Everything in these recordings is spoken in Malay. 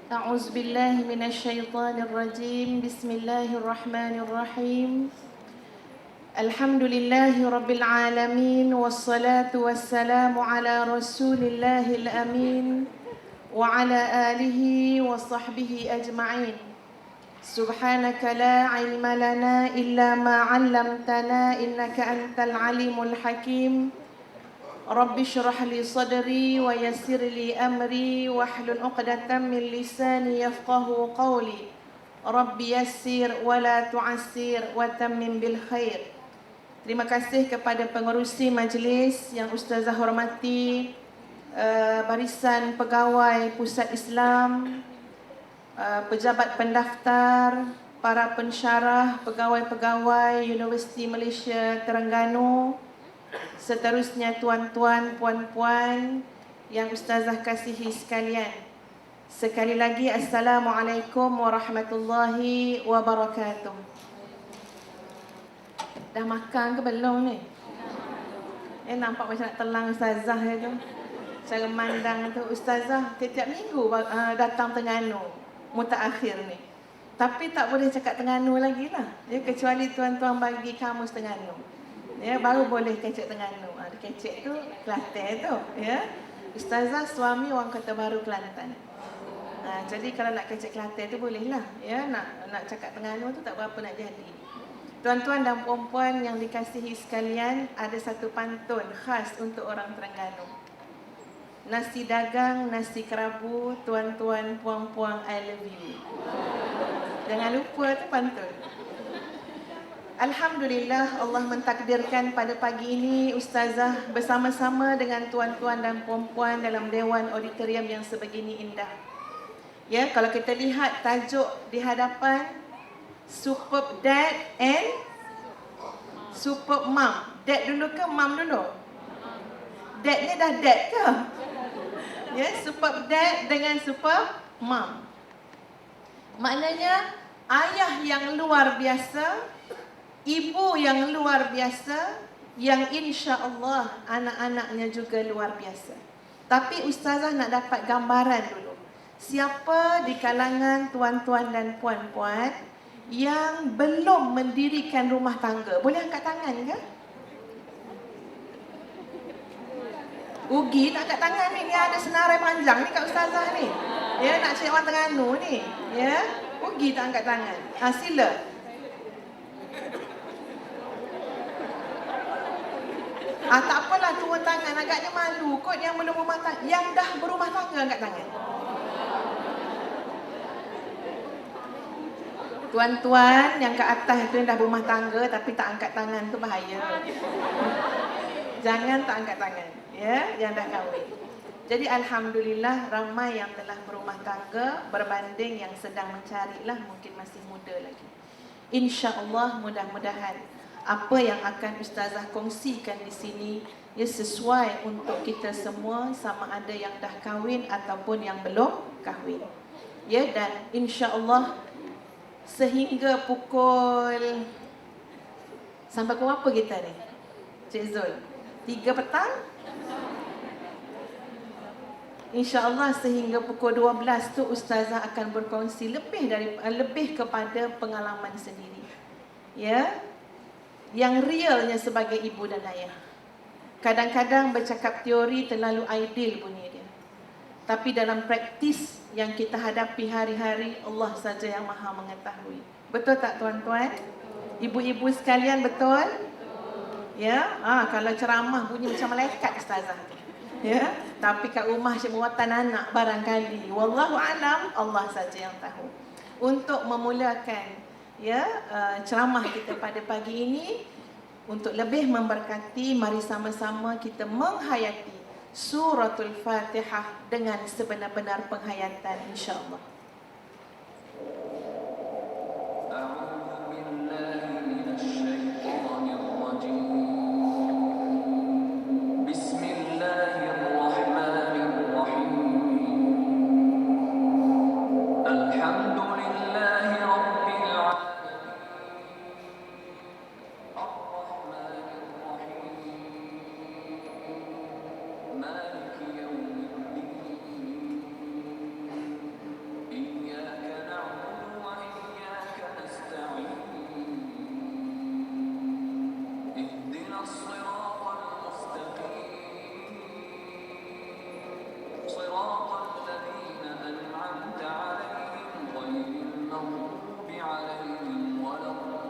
أعوذ بالله من الشيطان الرجيم. بسم الله الرحمن الرحيم. الحمد لله رب العالمين والصلاة والسلام على رسول الله الأمين وعلى آله وصحبه أجمعين. سبحانك لا علم لنا إلا ما علمتنا إنك أنت العليم الحكيم. رب اشرح لي صدري ويسر لي أمري واحلل عقدة من لساني يفقه قولي. رب يسر ولا تعسر وتمم بالخير. Terima kasih kepada pengerusi majlis yang Ustazah hormati, barisan pegawai Pusat Islam, pejabat pendaftar, para pensyarah, pegawai-pegawai Universiti Malaysia Terengganu, seterusnya tuan-tuan, puan-puan yang Ustazah kasihi sekalian. Sekali lagi, Assalamualaikum warahmatullahi wabarakatuh. Dah makan ke belum ni? Nampak macam nak telang Ustazah tu. Cara mandang tu, Ustazah setiap minggu datang Terengganu, mutaakhir ni. Tapi tak boleh cakap Terengganu lagi lah. Kecuali tuan-tuan bagi kamus Terengganu. Baru boleh kecek Terengganu. Kecek tu Kelantan tu. Ustazah suami orang Kota Baru Kelantan. Jadi kalau nak kecek Kelantan tu boleh lah. Nak cakap Terengganu tu tak berapa nak jadi. Tuan-tuan dan puan-puan yang dikasihi sekalian, ada satu pantun khas untuk orang Terengganu. Nasi dagang, nasi kerabu, tuan-tuan, puan-puan, I love you. Jangan lupa tu pantun. Alhamdulillah, Allah mentakdirkan pada pagi ini Ustazah bersama-sama dengan tuan-tuan dan puan-puan dalam Dewan Auditorium yang sebegini indah. Kalau kita lihat tajuk di hadapan, Superb Dad and Superb Mom. Dad dulu ke Mom dulu? Dad ni dah dad ke? Superb Dad dengan Superb Mom. Maknanya ayah yang luar biasa, ibu yang luar biasa, yang insya-Allah anak-anaknya juga luar biasa. Tapi Ustazah nak dapat gambaran dulu. Siapa di kalangan tuan-tuan dan puan-puan yang belum mendirikan rumah tangga? Boleh angkat tangan ke? Ugi tak angkat tangan ni. Dia ada senarai panjang ni kat Ustazah ni. Nak cari orang Terengganu ni. Ugi tak angkat tangan. Sila. Tak apalah turun tangan. Agaknya malu kot yang belum rumah tangga. Yang dah berumah tangga angkat tangan. Tuan-tuan yang ke atas tu yang dah berumah tangga tapi tak angkat tangan tu bahaya. Jangan tak angkat tangan. Yang dah kahwin. Jadi Alhamdulillah ramai yang telah berumah tangga berbanding yang sedang mencari lah, mungkin masih muda lagi. InsyaAllah mudah-mudahan apa yang akan Ustazah kongsikan di sini sesuai untuk kita semua, sama ada yang dah kahwin ataupun yang belum kahwin. Dan insya-Allah sehingga pukul sampai pukul apa kita ni? Cik Zul, 3 petang? InsyaAllah sehingga pukul 12 tu Ustazah akan berkongsi lebih kepada pengalaman sendiri. Yang realnya sebagai ibu dan ayah. Kadang-kadang bercakap teori terlalu ideal bunyi dia. Tapi dalam praktis yang kita hadapi hari-hari, Allah saja yang maha mengetahui. Betul tak tuan-tuan? Ibu-ibu sekalian, betul? Kalau ceramah bunyi macam malaikat Ustazah. Tapi kat rumah cik muatan anak barangkali. Wallahu alam, Allah saja yang tahu. Untuk memulakan ceramah kita pada pagi ini, untuk lebih memberkati, mari sama-sama kita menghayati Suratul Fatihah dengan sebenar-benar penghayatan insya-Allah. عليهم ولا الضالين.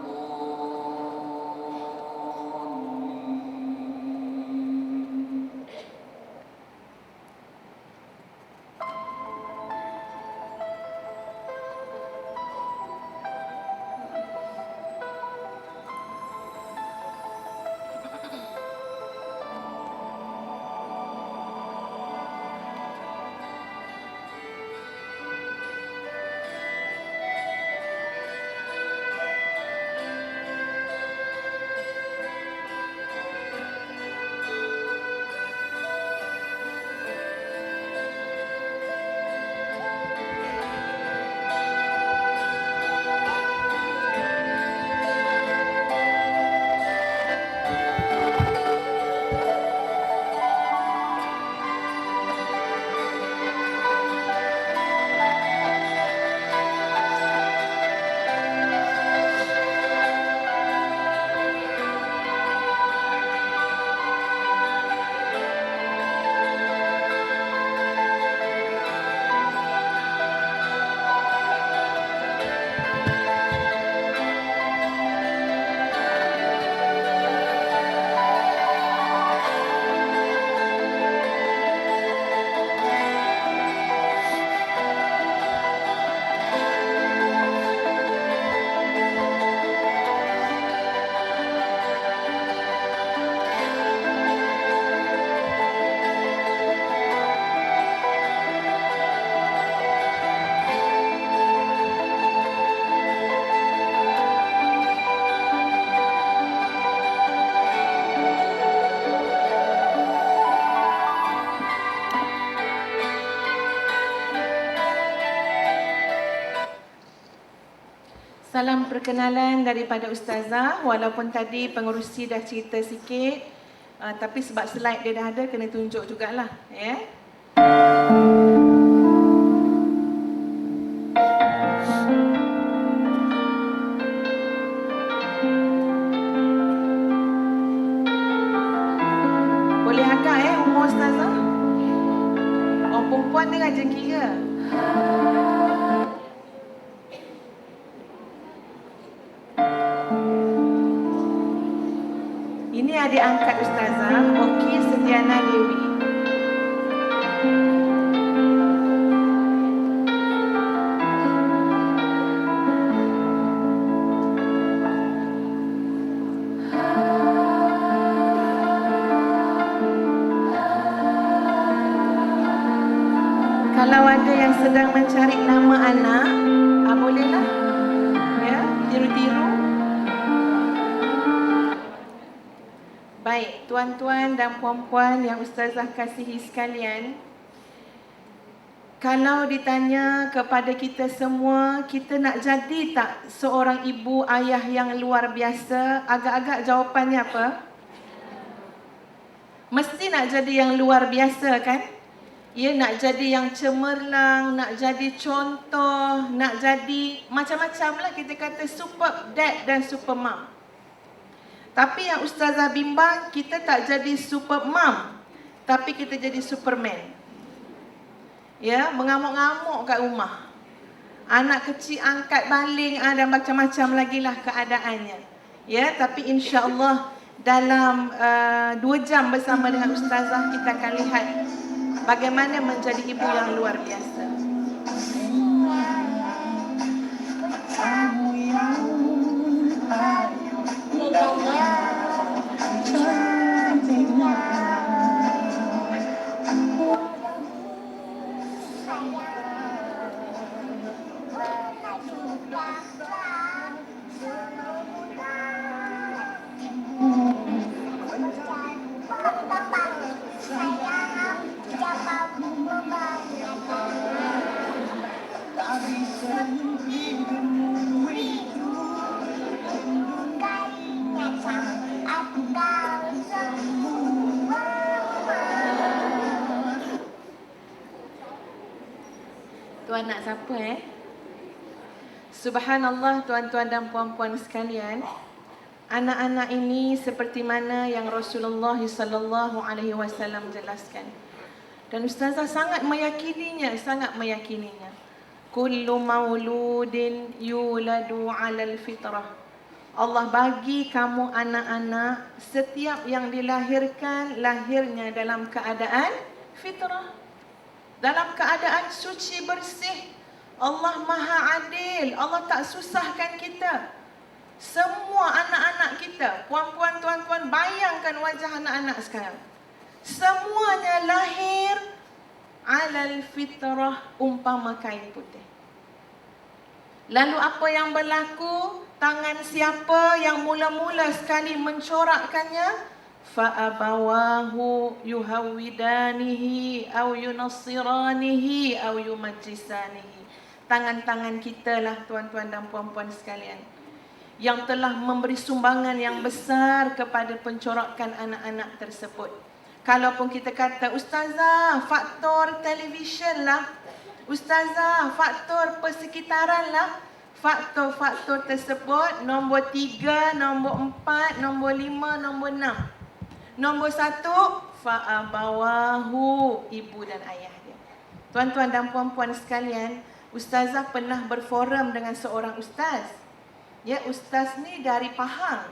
Salam perkenalan daripada Ustazah. Walaupun tadi pengerusi dah cerita sikit, tapi sebab slide dia dah ada, kena tunjuk jugalah. Ya? Boleh agak umur Ustazah? Orang perempuan dia aja kira. Ini adik angkat Ustazah, Oki Setiana Dewi. Kalau ada yang sedang mencari nama anak, bolehlah ya, tiru-tiru. Baik, tuan-tuan dan puan-puan yang Ustazah kasihi sekalian, kalau ditanya kepada kita semua, kita nak jadi tak seorang ibu ayah yang luar biasa? Agak-agak jawapannya apa? Mesti nak jadi yang luar biasa kan? Ya, nak jadi yang cemerlang, nak jadi contoh, nak jadi macam-macam lah, kita kata super dad dan super mom. Tapi yang Ustazah bimbang, kita tak jadi super mom, tapi kita jadi superman. Ya, mengamuk-ngamuk kat rumah. Anak kecil angkat baling dan macam-macam lagi lah keadaannya. Ya, tapi insya-Allah dalam 2 jam bersama dengan Ustazah, kita akan lihat bagaimana menjadi ibu yang luar biasa. Tuan nak siapa Subhanallah, tuan-tuan dan puan-puan sekalian. Anak-anak ini seperti mana yang Rasulullah sallallahu alaihi wasallam jelaskan. Dan Ustazah sangat meyakininya, sangat meyakininya. Kullu mauludin yuladu 'alal fitrah. Allah bagi kamu anak-anak, setiap yang dilahirkan, lahirnya dalam keadaan fitrah. Dalam keadaan suci bersih. Allah Maha Adil. Allah tak susahkan kita. Semua anak-anak kita, puan-puan, tuan-tuan, bayangkan wajah anak-anak sekarang. Semuanya lahir alal fitrah, umpama kain putih. Lalu apa yang berlaku? Tangan siapa yang mula-mula sekali mencorakkannya? Fa'abawahu yuhawidanihi au yunassiranihi au yumajjisanihi. Tangan-tangan kita lah, tuan-tuan dan puan-puan sekalian, yang telah memberi sumbangan yang besar kepada pencorakan anak-anak tersebut. Kalaupun kita kata, Ustazah, faktor televisyen lah, Ustazah, faktor persekitaran lah, faktor-faktor tersebut nombor 3, nombor 4, nombor 5, nombor 6. Nombor 1, fa'abawahu, ibu dan ayah dia. Tuan-tuan dan puan-puan sekalian, Ustazah pernah berforum dengan seorang ustaz. Ya, ustaz ni dari Pahang.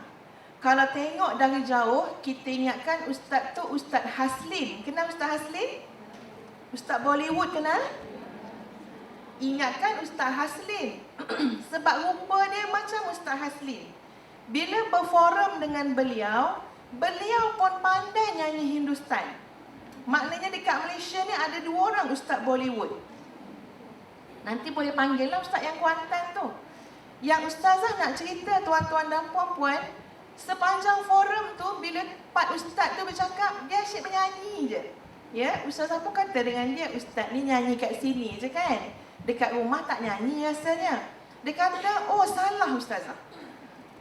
Kalau tengok dari jauh, kita ingatkan ustaz tu Ustaz Haslin. Kenal Ustaz Haslin? Ustaz Bollywood kenal? Ingatkan Ustaz Haslin. Sebab rupa dia macam Ustaz Haslin. Bila berforum dengan beliau, beliau pun pandai nyanyi Hindustan. Maknanya dekat Malaysia ni ada 2 orang Ustaz Bollywood. Nanti boleh panggil lah Ustaz yang Kuantan tu. Yang Ustazah nak cerita, tuan-tuan dan puan-puan, sepanjang forum tu, bila part Ustaz tu bercakap, dia asyik menyanyi je. Ya, Ustazah pun kata dengan dia, Ustaz ni nyanyi kat sini je kan, dekat rumah tak nyanyi rasanya. Dia kata, oh salah Ustazah,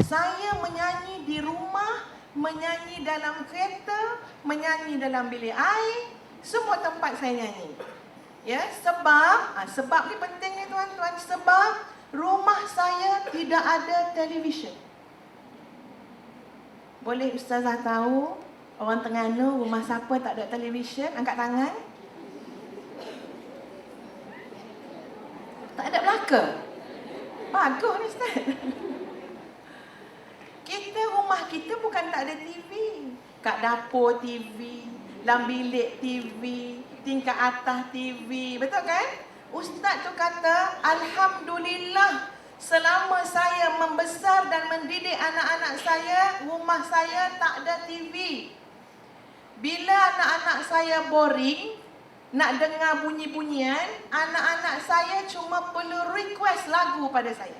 saya menyanyi di rumah, menyanyi dalam kereta, menyanyi dalam bilik air, semua tempat saya nyanyi. Ya, sebab ni penting ni tuan-tuan, sebab rumah saya tidak ada televisyen. Boleh Ustazah tahu orang Terengganu rumah siapa tak ada televisyen? Angkat tangan. Tak ada belaka? Bagus ni Ustaz. Rumah kita bukan tak ada TV. Kat dapur TV, dalam bilik TV, tingkat atas TV. Betul kan? Ustaz tu kata, Alhamdulillah, selama saya membesar dan mendidik anak-anak saya, rumah saya tak ada TV. Bila anak-anak saya boring, nak dengar bunyi-bunyian, anak-anak saya cuma perlu request lagu pada saya.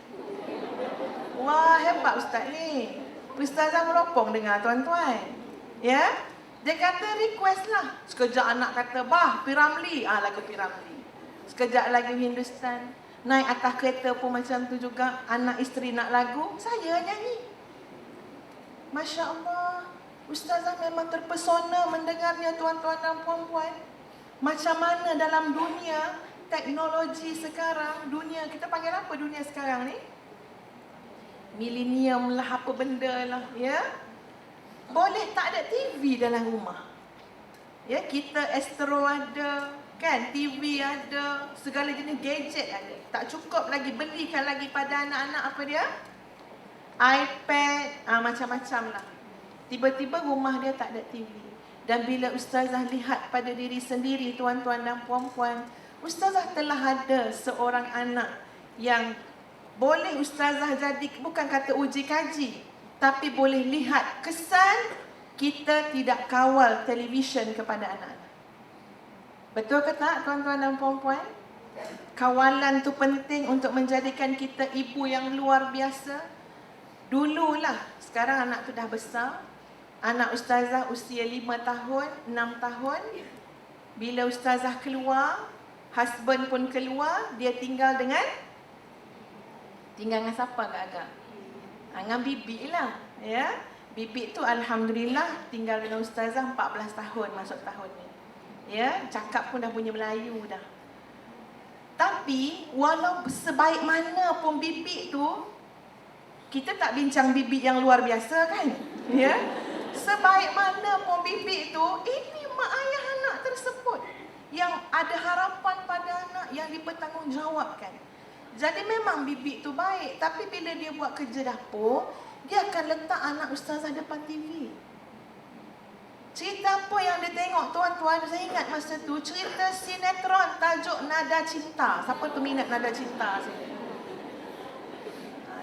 Wah, hebat Ustaz ni. Ustazah meropong dengar tuan-tuan. Ya? Dia kata request lah. Sekejap anak kata, bah, Piramli. Lagu Piramli. Sekejap lagi Hindustan. Naik atas kereta pun macam tu juga. Anak isteri nak lagu, saya nyanyi. Masya Allah. Ustazah memang terpesona mendengarnya tuan-tuan dan puan-puan. Macam mana dalam dunia teknologi sekarang, dunia, kita panggil apa dunia sekarang ni? Milenium lah, apa benda lah, ya. Boleh tak ada TV dalam rumah. Ya, kita Astro ada, kan, TV ada, segala jenis gadget ada. Tak cukup lagi, belikan lagi pada anak-anak apa dia? iPad, macam-macam lah. Tiba-tiba rumah dia tak ada TV. Dan bila Ustazah lihat pada diri sendiri, tuan-tuan dan puan-puan, Ustazah telah ada seorang anak yang boleh Ustazah jadi, bukan kata uji kaji, tapi boleh lihat kesan kita tidak kawal televisyen kepada anak-anak. Betul ke tak tuan-tuan dan puan-puan? Kawalan tu penting untuk menjadikan kita ibu yang luar biasa. Dululah, sekarang anak tu dah besar. Anak Ustazah usia 5 tahun, 6 tahun. Bila Ustazah keluar, husband pun keluar, dia tinggal dengan siapa agak-agak? Dengan bibik lah, ya. Bibik tu Alhamdulillah tinggal dengan Ustazah 14 tahun masuk tahun ni. Ya, cakap pun dah punya Melayu dah. Tapi walau sebaik mana pun bibik tu, kita tak bincang bibik yang luar biasa kan? Ya. Sebaik mana pun bibik tu, ini mak ayah anak tersebut yang ada harapan pada anak yang dipertanggungjawabkan. Jadi memang bibik tu baik, tapi bila dia buat kerja dapur, dia akan letak anak ustazah depan TV. Cerita apa yang dia tengok tuan-tuan? Saya ingat masa tu cerita sinetron tajuk Nada Cinta. Siapa tu minat Nada Cinta sini?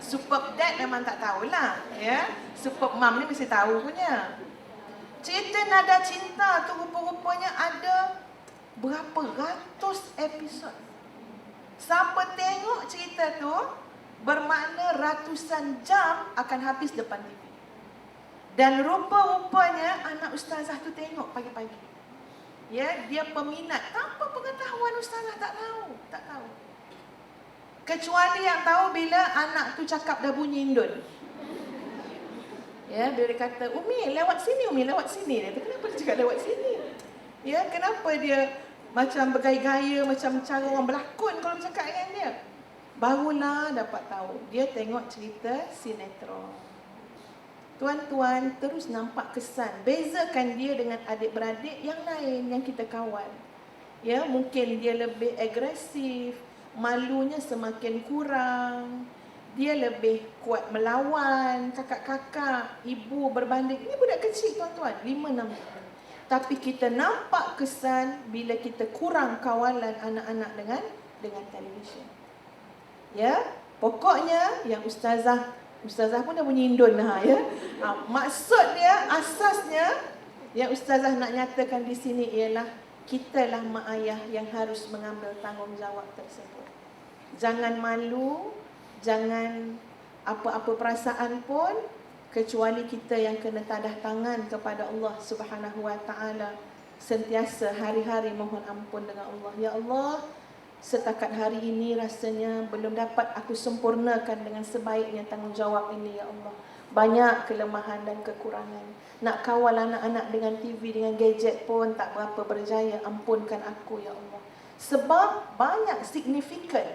Superb Dad memang tak tahulah, ya. Superb Mom ni mesti tahu punya. Cerita Nada Cinta tu rupa-rupanya ada berapa ratus episod. Siapa tengok cerita tu bermakna ratusan jam akan habis depan TV. Dan rupa-rupanya anak ustazah tu tengok pagi-pagi. Ya, dia peminat. Tanpa pengetahuan ustazah tak tahu. Kecuali yang tahu bila anak tu cakap dah bunyi indun. Ya, bila dia kata, Umi lewat sini, Umi lewat sini. Dia kata, kenapa dia cakap lewat sini? Ya, kenapa dia macam bergaya-gaya, macam cara orang berlakon kalau bercakap dengan dia. Barulah dapat tahu. Dia tengok cerita sinetron. Tuan-tuan terus nampak kesan. Bezakan dia dengan adik-beradik yang lain yang kita kawal. Ya, mungkin dia lebih agresif, malunya semakin kurang. Dia lebih kuat melawan kakak-kakak, ibu berbanding. Ini budak kecil tuan-tuan, 5-6 tahun. Tapi kita nampak kesan bila kita kurang kawalan anak-anak dengan televisyen. Ya, pokoknya yang ustazah pun dah bunyi indun lah, ya. Maksud dia, asasnya yang ustazah nak nyatakan di sini ialah kitalah mak ayah yang harus mengambil tanggungjawab tersebut. Jangan malu, jangan apa-apa perasaan pun, kecuali kita yang kena tadah tangan kepada Allah Subhanahu Wa Taala, sentiasa hari-hari mohon ampun dengan Allah. Ya Allah, setakat hari ini rasanya belum dapat aku sempurnakan dengan sebaiknya tanggungjawab ini, ya Allah. Banyak kelemahan dan kekurangan. Nak kawal anak-anak dengan TV, dengan gadget pun tak berapa berjaya. Ampunkan aku, ya Allah. Sebab banyak signifikan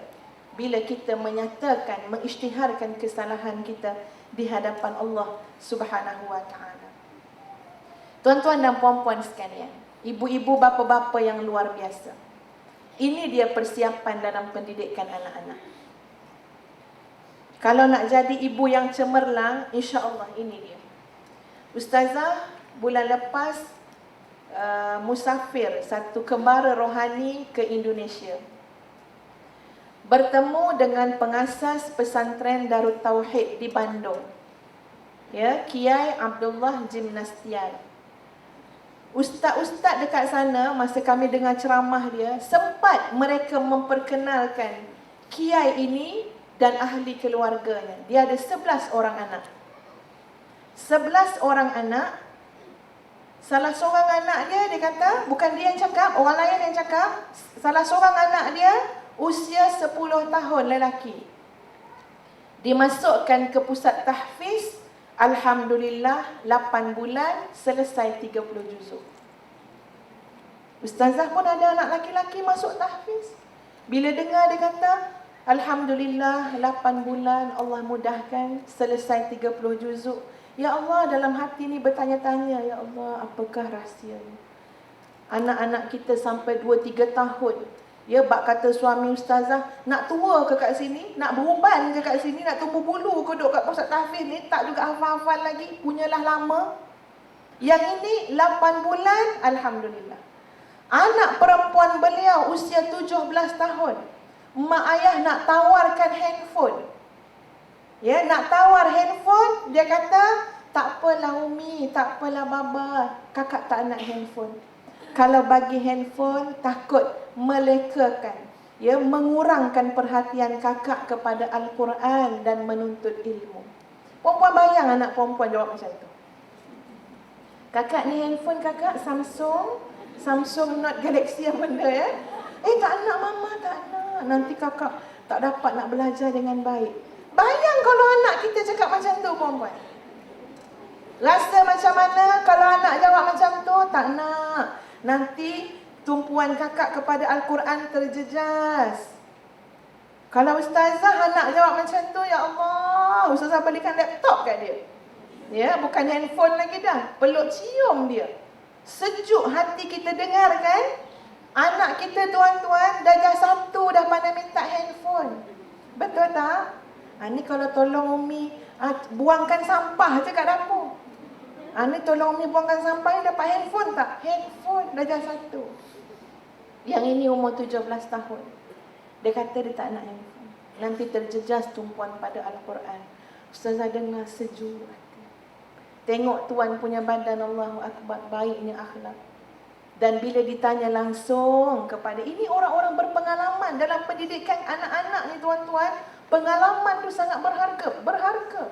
bila kita menyatakan, mengisytiharkan kesalahan kita di hadapan Allah Subhanahu Wa Taala. Tuan-tuan dan puan-puan sekalian, ibu-ibu, bapa-bapa yang luar biasa. Ini dia persiapan dalam pendidikan anak-anak. Kalau nak jadi ibu yang cemerlang, insya-Allah ini dia. Ustazah bulan lepas musafir satu kembara rohani ke Indonesia. Bertemu dengan pengasas pesantren Darut Tauhid di Bandung. Ya, Kiai Abdullah Jimnastian. Ustaz-ustaz dekat sana, masa kami dengar ceramah dia, sempat mereka memperkenalkan Kiai ini dan ahli keluarganya. Dia ada 11 orang anak. 11 orang anak. Salah seorang anak dia kata, bukan dia yang cakap, orang lain yang cakap. Salah seorang anak dia usia 10 tahun lelaki. Dimasukkan ke pusat tahfiz. Alhamdulillah 8 bulan selesai 30 juzuk. Ustazah pun ada anak laki-laki masuk tahfiz. Bila dengar dia kata, Alhamdulillah 8 bulan Allah mudahkan selesai 30 juzuk. Ya Allah, dalam hati ni bertanya-tanya, ya Allah, apakah rahsianya? Anak-anak kita sampai 2-3 tahun. Ya, bak kata suami ustazah, nak tua ke kat sini, nak beruban ke kat sini, nak tumbuh bulu ke duduk kat pusat tahfiz ni, tak juga hafal-hafal lagi, punyalah lama. Yang ini 8 bulan, Alhamdulillah. Anak perempuan beliau usia 17 tahun. Mak ayah nak tawarkan handphone. Ya, nak tawar handphone, dia kata, tak apalah Umi, tak apalah Baba, kakak tak nak handphone. Kalau bagi handphone, takut melekakan, ya, mengurangkan perhatian kakak kepada Al-Quran dan menuntut ilmu. Perempuan bayang anak perempuan jawab macam tu. Kakak ni handphone kakak Samsung Note Galaxy yang benda, ya. Tak nak mama, tak nak. Nanti kakak tak dapat nak belajar dengan baik. Bayang kalau anak kita cakap macam tu, perempuan. Rasa macam mana kalau anak jawab macam tu? Tak nak. Nanti tumpuan kakak kepada Al-Quran terjejas. Kalau ustazah anak jawab macam tu, ya Allah, ustazah belikan laptop kat dia. Ya, bukan handphone lagi dah. Peluk cium dia. Sejuk hati kita dengar kan? Anak kita tuan-tuan darjah 1 dah pandai minta handphone. Betul tak? Ni kalau tolong Umi buangkan sampah je kat dapur. Ni tolong Umi buangkan sampah ni dapat handphone tak? Handphone darjah 1. Yang ini umur 17 tahun. Dia kata dia tak nak handphone. Nanti terjejas tumpuan pada Al-Quran. Ustazah dengar sejuk hati. Tengok tuan punya badan, Allahu Akbar, baiknya akhlak. Dan bila ditanya langsung kepada, ini orang-orang berpengalaman dalam pendidikan anak-anak ni tuan-tuan, pengalaman tu sangat berharga. Berharga.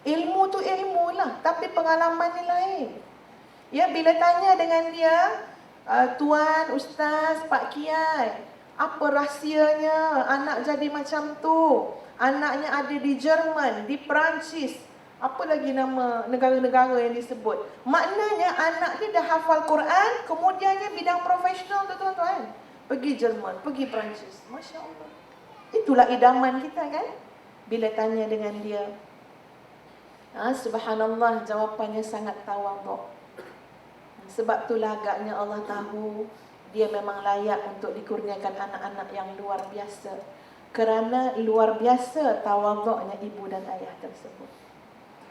Ilmu tu ilmu lah, tapi pengalaman ni lain. Ya, bila tanya dengan dia, Tuan, Ustaz, Pak Kiai, apa rahsianya anak jadi macam tu? Anaknya ada di Jerman, di Perancis, apa lagi nama negara-negara yang disebut. Maknanya anak ni dah hafal Quran, kemudiannya bidang profesional tu tuan-tuan. Pergi Jerman, pergi Perancis. Masya Allah. Itulah idaman kita kan? Bila tanya dengan dia, subhanallah, jawapannya sangat tawaduk. Sebab itulah agaknya Allah tahu dia memang layak untuk dikurniakan anak-anak yang luar biasa. Kerana luar biasa tawaduknya ibu dan ayah tersebut.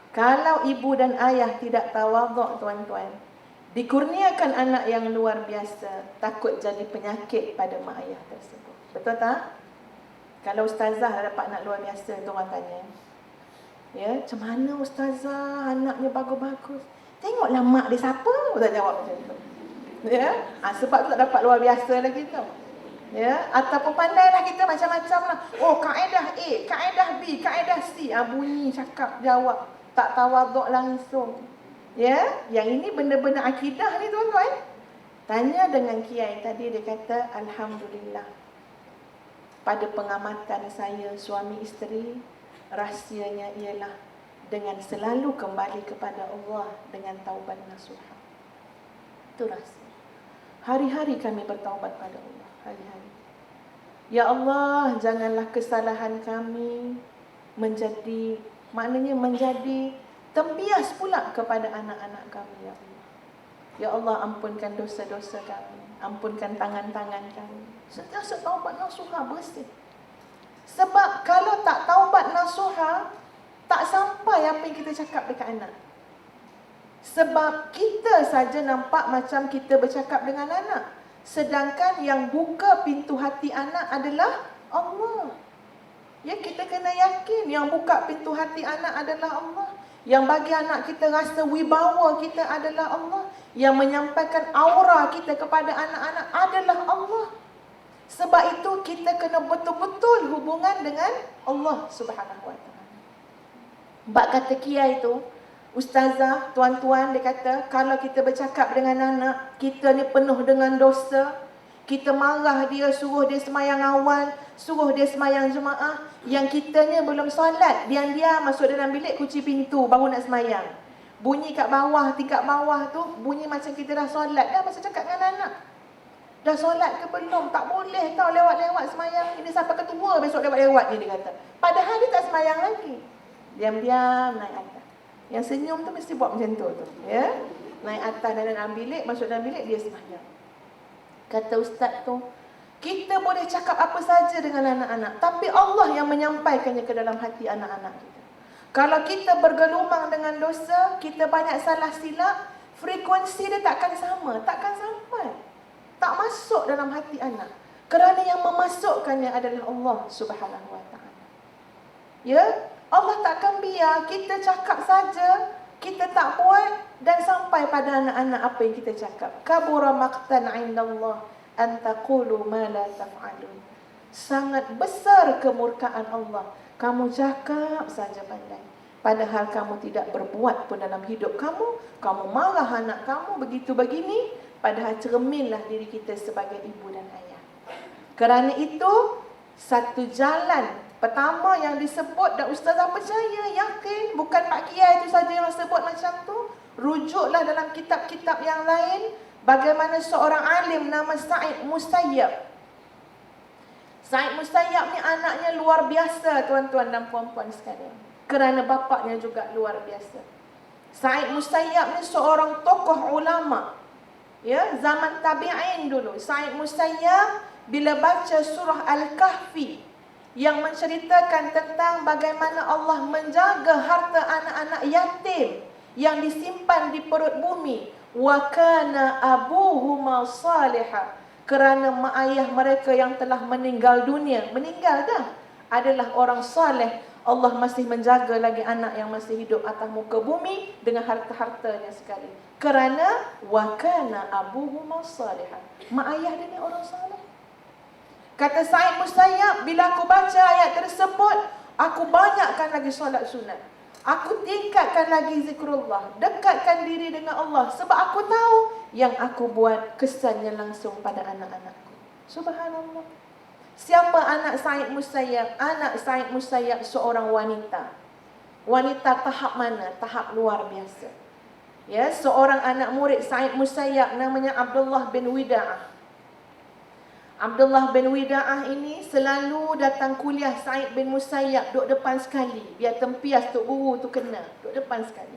Kalau ibu dan ayah tidak tawaduk tuan-tuan, dikurniakan anak yang luar biasa, takut jadi penyakit pada mak ayah tersebut. Betul tak? Kalau ustazah dapat anak luar biasa, tu orang tanya, ya, macam mana ustazah anaknya bagus-bagus? Tengoklah mak dia siapa? Ustaz jawab macam tu. Ya, sebab tu tak dapat luar biasa lagi tu. Ya, ataupun pandailah kita macam-macam lah. Oh, kaedah A, kaedah B, kaedah C. Bunyi, cakap, jawab. Tak tawaduk langsung. Ya, yang ini benda-benda akidah ni tuan-tuan. Tanya dengan kiai tadi, dia kata, Alhamdulillah. Pada pengamatan saya, suami isteri, rahsianya ialah dengan selalu kembali kepada Allah dengan taubat nasuha. Itu rahsia. Hari-hari kami bertaubat pada Allah. Hari-hari. Ya Allah, janganlah kesalahan kami menjadi, maknanya menjadi tembias pula kepada anak-anak kami, ya Allah. Ya Allah, ampunkan dosa-dosa kami. Ampunkan tangan-tangan kami. Sentiasa taubat nasuha, bersih. Sebab kalau tak taubat nasuha, tak sampai apa yang kita cakap dekat anak. Sebab kita saja nampak macam kita bercakap dengan anak. Sedangkan yang buka pintu hati anak adalah Allah. Ya, kita kena yakin yang buka pintu hati anak adalah Allah. Yang bagi anak kita rasa wibawa kita adalah Allah. Yang menyampaikan aura kita kepada anak-anak adalah Allah. Sebab itu kita kena betul-betul hubungan dengan Allah Subhanahu Wa Taala. Bak kata kiai tu, ustazah, tuan-tuan, dia kata, kalau kita bercakap dengan anak, kita ni penuh dengan dosa, kita marah dia, suruh dia semayang awal, suruh dia semayang jemaah, yang kitanya belum solat, diam-diam masuk dalam bilik, kunci pintu, baru nak semayang. Bunyi kat bawah, tingkat bawah tu, bunyi macam kita dah solat, dah masa cakap dengan anak. Dah solat ke belum? Tak boleh tau lewat-lewat semayang. Ini sampai ketua besok lewat-lewat ni, dia kata. Padahal dia tak semayang lagi. Diam-diam naik atas. Yang senyum tu mesti buat macam tu. Ya? Naik atas dalam bilik, masuk dalam bilik, dia semayang. Kata ustaz tu, kita boleh cakap apa saja dengan anak-anak, tapi Allah yang menyampaikannya ke dalam hati anak-anak kita. Kalau kita bergelumang dengan dosa, kita banyak salah silap, frekuensi dia takkan sama, takkan sampai. Tak masuk dalam hati anak. Kerana yang memasukkannya adalah Allah Subhanahu Wa Taala. Ya? Allah takkan biar kita cakap saja, kita tak buat dan sampai pada anak-anak apa yang kita cakap. Kabura maqtan 'indallah an taqulu ma la taf'alun. Sangat besar kemurkaan Allah. Kamu cakap saja pandai, padahal kamu tidak berbuat pun dalam hidup kamu. Kamu marah anak kamu begitu begini, padahal cerminlah diri kita sebagai ibu dan ayah. Kerana itu, satu jalan pertama yang disebut, dan ustazah percaya, yakin, bukan Pak Kiai itu saja yang sebut macam tu. Rujuklah dalam kitab-kitab yang lain, bagaimana seorang alim nama Sa'id Musayyab. Sa'id Musayyab ni anaknya luar biasa tuan-tuan dan puan-puan sekalian. Kerana bapaknya juga luar biasa. Sa'id Musayyab ni seorang tokoh ulama. Ya, zaman tabi'in dulu, Sa'id Musayyab bila baca surah Al-Kahfi yang menceritakan tentang bagaimana Allah menjaga harta anak-anak yatim yang disimpan di perut bumi, wa kana abuhuma salihah, kerana mak ayah mereka yang telah meninggal dunia, meninggal dah, adalah orang saleh, Allah masih menjaga lagi anak yang masih hidup atas muka bumi dengan harta-hartanya sekali. Kerana wa kana abuhuma salihah, mak ayah dia ni orang saleh. Kata Sa'id Musayyab, bila aku baca ayat tersebut, aku banyakkan lagi solat sunat. Aku tingkatkan lagi zikrullah, dekatkan diri dengan Allah, sebab aku tahu yang aku buat kesannya langsung pada anak-anakku. Subhanallah. Siapa anak Sa'id Musayyab? Anak Sa'id Musayyab seorang wanita. Wanita tahap mana? Tahap luar biasa. Ya, seorang anak murid Sa'id Musayyab namanya Abdullah bin Wida'ah. Abdullah bin Wida'ah ini selalu datang kuliah Sa'id bin Musayyab, duduk depan sekali, biar tempias tok guru tu kena, duduk depan sekali.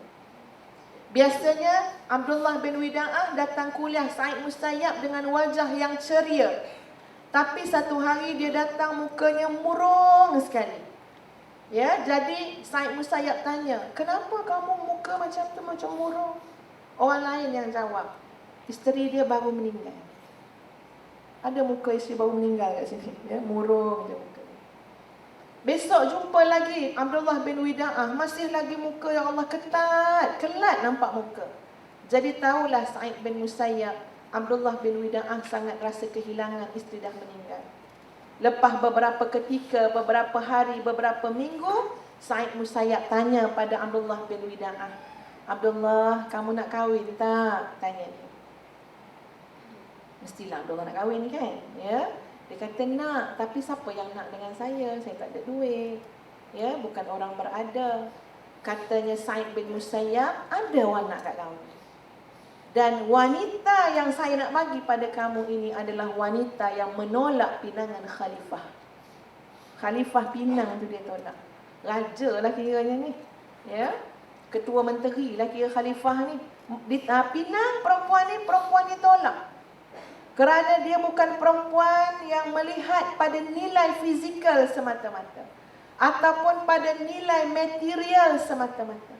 Biasanya Abdullah bin Wida'ah datang kuliah Sa'id Musayyab dengan wajah yang ceria. Tapi satu hari dia datang mukanya murung sekali. Ya, jadi Sa'id Musayyab tanya, kenapa kamu muka macam tu, macam murung? Orang lain yang jawab, isteri dia baru meninggal. Ada muka isteri baru meninggal kat sini, ya, murung je muka. Besok jumpa lagi Abdullah bin Wida'ah, masih lagi muka yang Allah ketat, kelat nampak muka. Jadi tahulah Sa'id bin Musayyab, Abdullah bin Wida'ah sangat rasa kehilangan isteri dah meninggal. Lepas beberapa ketika, beberapa hari, beberapa minggu, Sa'id Musayyab tanya pada Abdullah bin Wida'ah, Abdullah, kamu nak kahwin tak? Tanya dia. Mestilah Abdullah nak kahwin kan? Ya. Dia kata nak, tapi siapa yang nak dengan saya? Saya tak ada duit. Ya, bukan orang berada. Katanya Sa'id bin Musayyab, ada orang nak kat kamu. Dan wanita yang saya nak bagi pada kamu ini adalah wanita yang menolak pinangan khalifah. Khalifah pinang tu dia tolak. Raja lah kiranya ni. Ya. Ketua menteri lah kira khalifah ni. Pinang perempuan ni tolak. Kerana dia bukan perempuan yang melihat pada nilai fizikal semata-mata, ataupun pada nilai material semata-mata.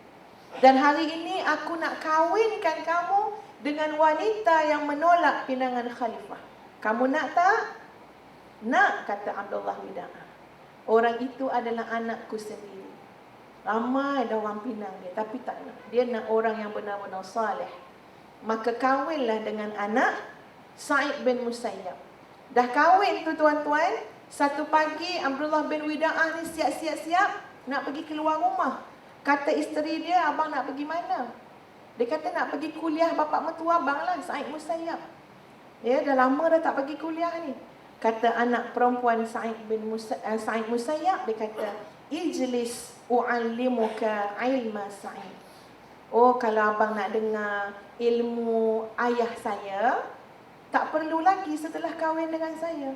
Dan hari ini aku nak kahwinkan kamu dengan wanita yang menolak pinangan khalifah. Kamu nak tak? Nak, kata Abdullah Wida'ah. Orang itu adalah anakku sendiri. Ramai dah orang pinang dia, tapi tak nak. Dia nak orang yang benar-benar saleh. Maka kahwinlah dengan anak Sa'id bin Musayyab. Dah kahwin tu tuan-tuan, satu pagi Abdullah bin Wida'ah ni siap-siap nak pergi keluar rumah. Kata isteri dia, abang nak pergi mana? Dia kata nak pergi kuliah bapak mertua abang lah, Sa'id Musayyab. Ya, dah lama dah tak pergi kuliah ni. Kata anak perempuan Sa'id Musayyab, dia kata, Ijlis u'allimuka ilma Sa'id. Oh, kalau abang nak dengar ilmu ayah saya, tak perlu lagi setelah kahwin dengan saya.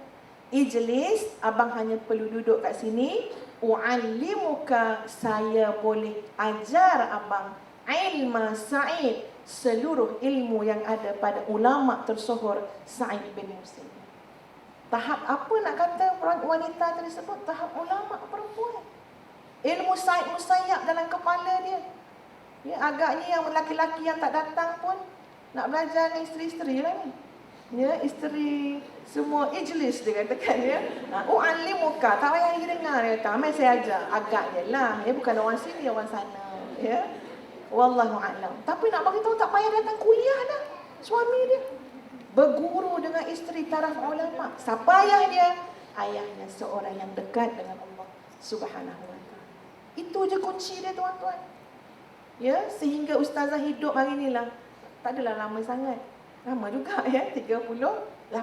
Ijlis, abang hanya perlu duduk kat sini. U'allimuka, saya boleh ajar abang ilma Sa'id, seluruh ilmu yang ada pada ulama tersohor Sa'id bin Musayyab. Tahap apa nak kata wanita tersebut? Tahap ulama perempuan. Ilmu Sa'id Musayyab dalam kepala dia. Ya, agaknya yang lelaki-lelaki yang tak datang pun nak belajar dengan isteri-isteri lah ni. Ya, isteri semua ijlis dia katakan ya. U'allimuka, tak payah lagi dengar dia kata. Mai saya ajar. Agaknya lah, ya, bukan orang sini, orang sana. Ya. Wallahu a'lam. Tapi nak bagi tahu tak payah datang kuliah dah suami dia. Berguru dengan isteri taraf ulama. Siapa ayah dia? Ayahnya seorang yang dekat dengan Allah Subhanahu wa taala. Itu je kunci dia tuan-tuan. Ya, sehingga ustazah hidup hari ni lah. Tak adalah lama sangat. Lama juga ya, 38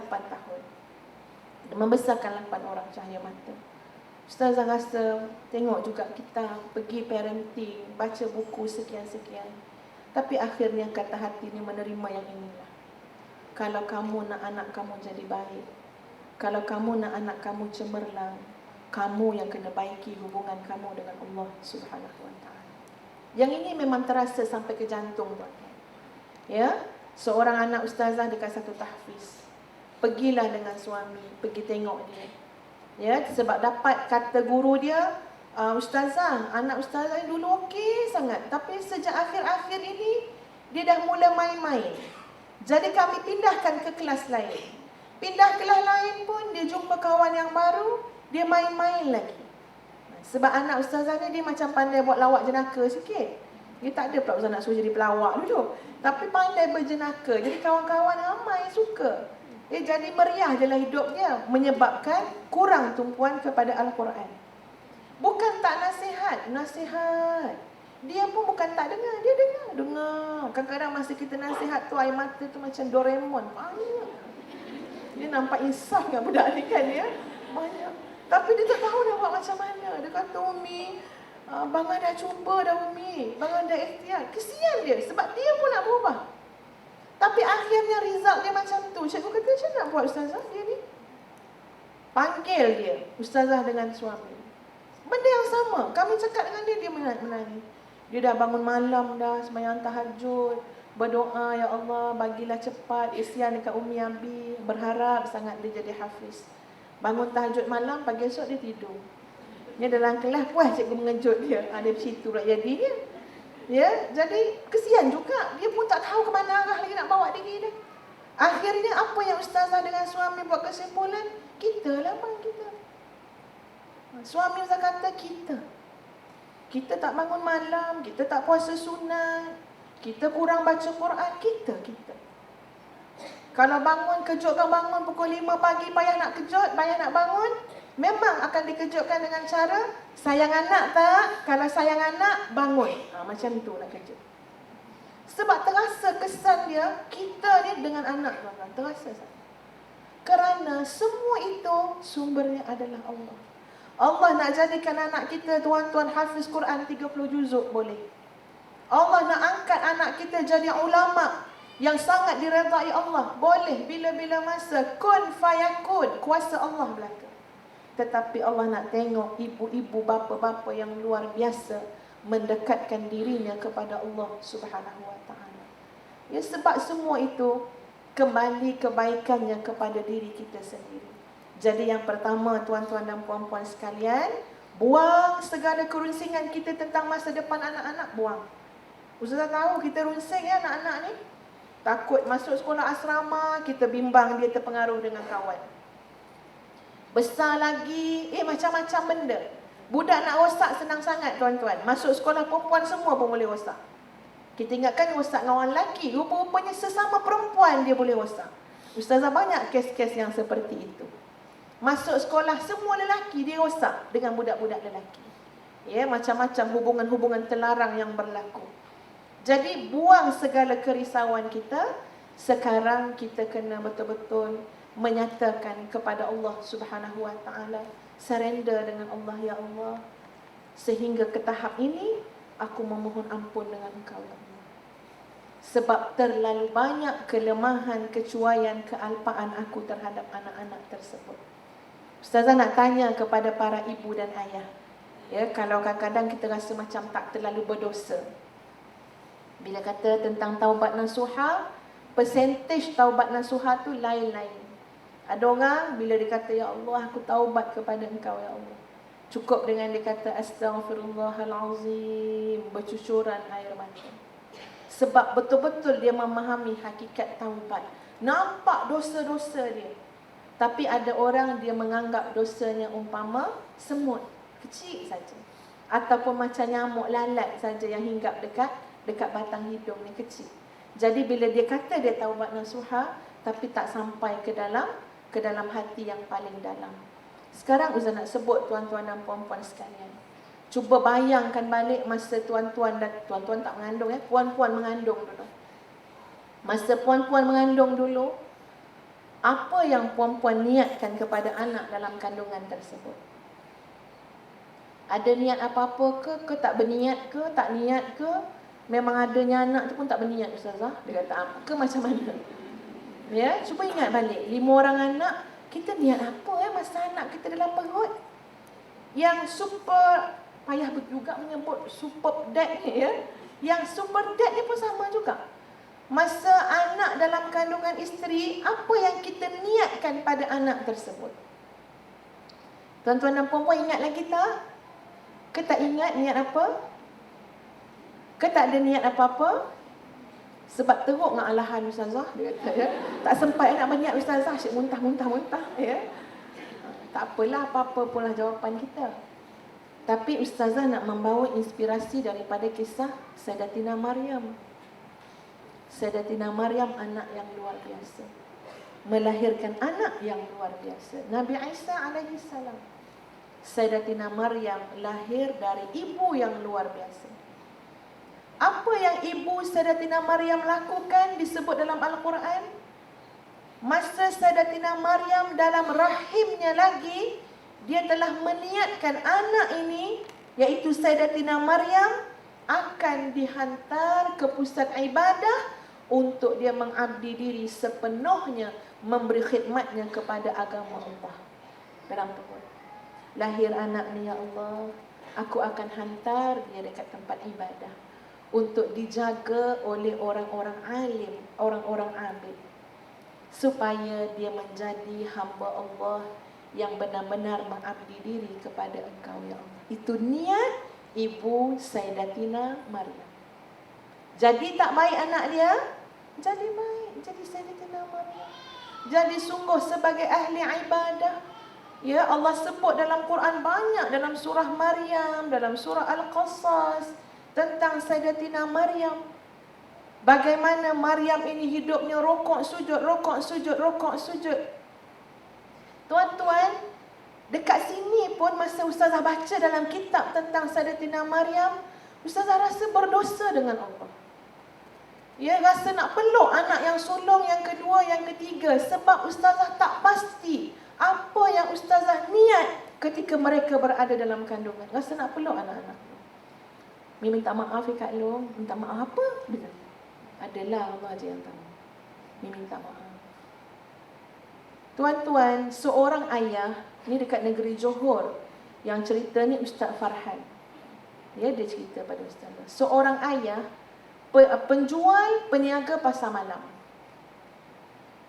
tahun. Membesarkan 8 orang cahaya mata. Ustazah rasa tengok juga kita pergi parenting, baca buku sekian-sekian. Tapi akhirnya kata hati ni menerima yang inilah. Kalau kamu nak anak kamu jadi baik, kalau kamu nak anak kamu cemerlang, kamu yang kena baiki hubungan kamu dengan Allah Subhanahu wa taala. Yang ini memang terasa sampai ke jantung tuan. Ya. Seorang anak ustazah dekat satu tahfiz. Pergilah dengan suami, pergi tengok dia. Ya, sebab dapat kata guru dia, ustazah, anak ustazah dulu okey sangat, tapi sejak akhir-akhir ini dia dah mula main-main. Jadi kami pindahkan ke kelas lain. Pindah kelas lain pun dia jumpa kawan yang baru, dia main-main lagi. Sebab anak ustazah ni dia macam pandai buat lawak jenaka sikit. Dia tak ada pula ustazah nak suruh jadi pelawak dulu, tapi pandai berjenaka. Jadi kawan-kawan ramai suka. Dia jadi meriah dalam hidupnya, menyebabkan kurang tumpuan kepada Al-Quran. Bukan tak nasihat. Dia pun bukan tak dengar, dia dengar. Kadang-kadang masa kita nasihat tu, air mata tu macam Doraemon. Banyak. Dia nampak insaf dengan budak ni kan ya. Banyak. Tapi dia tak tahu dah buat macam mana. Dia kata, Umi, Bang dah cuba dah Umi. Bang dah ikhtiar. Kesian dia sebab dia pun nak berubah. Tapi akhirnya result dia macam tu. Cikgu kata, macam nak buat ustazah dia ni? Panggil dia, ustazah dengan suami. Benda yang sama. Kami cakap dengan dia, dia menangis. Dia dah bangun malam dah, sembahyang tahajud, berdoa, ya Allah bagilah cepat isian dekat Umi Abi. Berharap sangat dia jadi hafiz. Bangun tahajud malam, pagi esok dia tidur. Dia dalam kelas, puas cikgu mengejut dia. Dia bersitu pula jadinya. Ya, jadi kesian juga. Dia pun tak tahu ke mana arah lagi nak bawa diri dia. Akhirnya apa yang ustazah dengan suami buat kesimpulan? Kita lah bang, kita. Suami ustazah kata kita tak bangun malam, kita tak puasa sunat, kita kurang baca Quran, kita. Kalau bangun, kejutkan bangun pukul 5 pagi, payah nak kejut, payah nak bangun, memang akan dikejutkan dengan cara sayang anak tak? Kalau sayang anak, bangun. Macam tu nak kejut. Sebab terasa kesan dia, kita ni dengan anak tuan-tuan, terasa sangat. Kerana semua itu sumbernya adalah Allah. Allah nak jadikan anak kita tuan-tuan hafiz Quran 30 juzuk boleh. Allah nak angkat anak kita jadi ulama yang sangat diredai Allah, boleh bila-bila masa. Kun fayakun, kuasa Allah belaka. Tetapi Allah nak tengok ibu-ibu, bapa-bapa yang luar biasa mendekatkan dirinya kepada Allah Subhanahu wa taala. Ya, sebab semua itu kembali kebaikannya kepada diri kita sendiri. Jadi yang pertama tuan-tuan dan puan-puan sekalian, buang segala kerunsingan kita tentang masa depan anak-anak, buang. Ustazah tahu kita runsing ya anak-anak ni. Takut masuk sekolah asrama, kita bimbang dia terpengaruh dengan kawan. Besar lagi, macam-macam benda. Budak nak rosak senang sangat tuan-tuan. Masuk sekolah perempuan semua pun boleh rosak. Kita ingatkan rosak dengan orang lelaki, rupa-rupanya sesama perempuan dia boleh rosak. Ustazah banyak kes-kes yang seperti itu. Masuk sekolah semua lelaki dia rosak dengan budak-budak lelaki. Ya, macam-macam hubungan-hubungan terlarang yang berlaku. Jadi buang segala kerisauan kita. Sekarang kita kena betul-betul menyatakan kepada Allah Subhanahu wa taala, surrender dengan Allah, ya Allah, sehingga ke tahap ini aku memohon ampun dengan Engkau ya Allah. Sebab terlalu banyak kelemahan, kecuaian, kealpaan aku terhadap anak-anak tersebut. Ustazah nak tanya kepada para ibu dan ayah. Ya, kalau kadang-kadang kita rasa macam tak terlalu berdosa. Bila kata tentang taubat nasuha, persentage taubat nasuha tu lain-lain. Ada orang bila dia kata, ya Allah aku taubat kepada Engkau ya Allah, cukup dengan dia kata astaghfirullahalazim, bercucuran air mata. Sebab betul-betul dia memahami hakikat taubat. Nampak dosa-dosa dia. Tapi ada orang dia menganggap dosanya umpama semut, kecil saja. Ataupun macam nyamuk lalat saja yang hinggap dekat batang hidung ni, kecil. Jadi bila dia kata dia taubat nasuha, tapi tak sampai ke dalam hati yang paling dalam. Sekarang Ustaz nak sebut tuan-tuan dan puan-puan sekalian. Cuba bayangkan balik masa tuan-tuan tak mengandung puan-puan mengandung dulu. Masa puan-puan mengandung dulu, apa yang puan-puan niatkan kepada anak dalam kandungan tersebut? Ada niat apa-apa ke tak berniat ke, tak niat ke? Memang adanya anak tu pun tak berniat Ustazah. Dia kata apa ke macam mana? Ya, cuba ingat balik. 5 orang anak, kita niat apa masa anak kita dalam perut? Yang super, payah juga menyebut super dad ni ya. Yang super dad ni pun sama juga. Masa anak dalam kandungan isteri, apa yang kita niatkan pada anak tersebut? Tuan-tuan dan puan-puan ingat lagi tak? Ke tak ingat niat apa? Ke tak ada niat apa-apa? Sebab teruk dengan alahan ustazah, dia kata, ya. Tak sempat nak berniat ustazah, asyik muntah, ya. Tak apalah, apa-apa pula jawapan kita. Tapi ustazah nak membawa inspirasi daripada kisah Sayyidatina Maryam. Sayyidatina Maryam anak yang luar biasa, melahirkan anak yang luar biasa, Nabi Isa alaihi salam. Sayyidatina Maryam lahir dari ibu yang luar biasa. Apa yang ibu Sayyidatina Maryam lakukan disebut dalam Al-Quran? Masa Sayyidatina Maryam dalam rahimnya lagi, dia telah meniatkan anak ini, iaitu Sayyidatina Maryam, akan dihantar ke pusat ibadah untuk dia mengabdi diri sepenuhnya, memberi khidmatnya kepada agama Allah. Dalam perut, lahir anak ni, ya Allah, aku akan hantar dia dekat tempat ibadah untuk dijaga oleh orang-orang alim, orang-orang abid, supaya dia menjadi hamba Allah yang benar-benar mengabdi diri kepada Engkau, ya Allah. Itu niat ibu Sayyidatina Maryam. Jadi tak baik anak dia? Jadi baik, jadi Sayyidatina Maryam. Jadi sungguh sebagai ahli ibadah. Ya, Allah sebut dalam Quran banyak, dalam surah Maryam, dalam surah Al-Qasas, tentang Sayyidatina Maryam. Bagaimana Maryam ini hidupnya rokok sujud, rokok sujud, rokok sujud. Tuan-tuan, dekat sini pun masa ustazah baca dalam kitab tentang Sayyidatina Maryam, ustazah rasa berdosa dengan Allah. Ya, rasa nak peluk anak yang sulung, yang kedua, yang ketiga. Sebab ustazah tak pasti apa yang ustazah niat ketika mereka berada dalam kandungan. Rasa nak peluk anak-anak. Mi minta maaf ya Kak Long. Minta maaf apa? Adalah Allah je yang tahu. Mi minta maaf. Tuan-tuan, seorang ayah, ni dekat negeri Johor, yang cerita ni Ustaz Farhan. Ya, dia cerita pada ustazah. Seorang ayah, penjual peniaga pasar malam.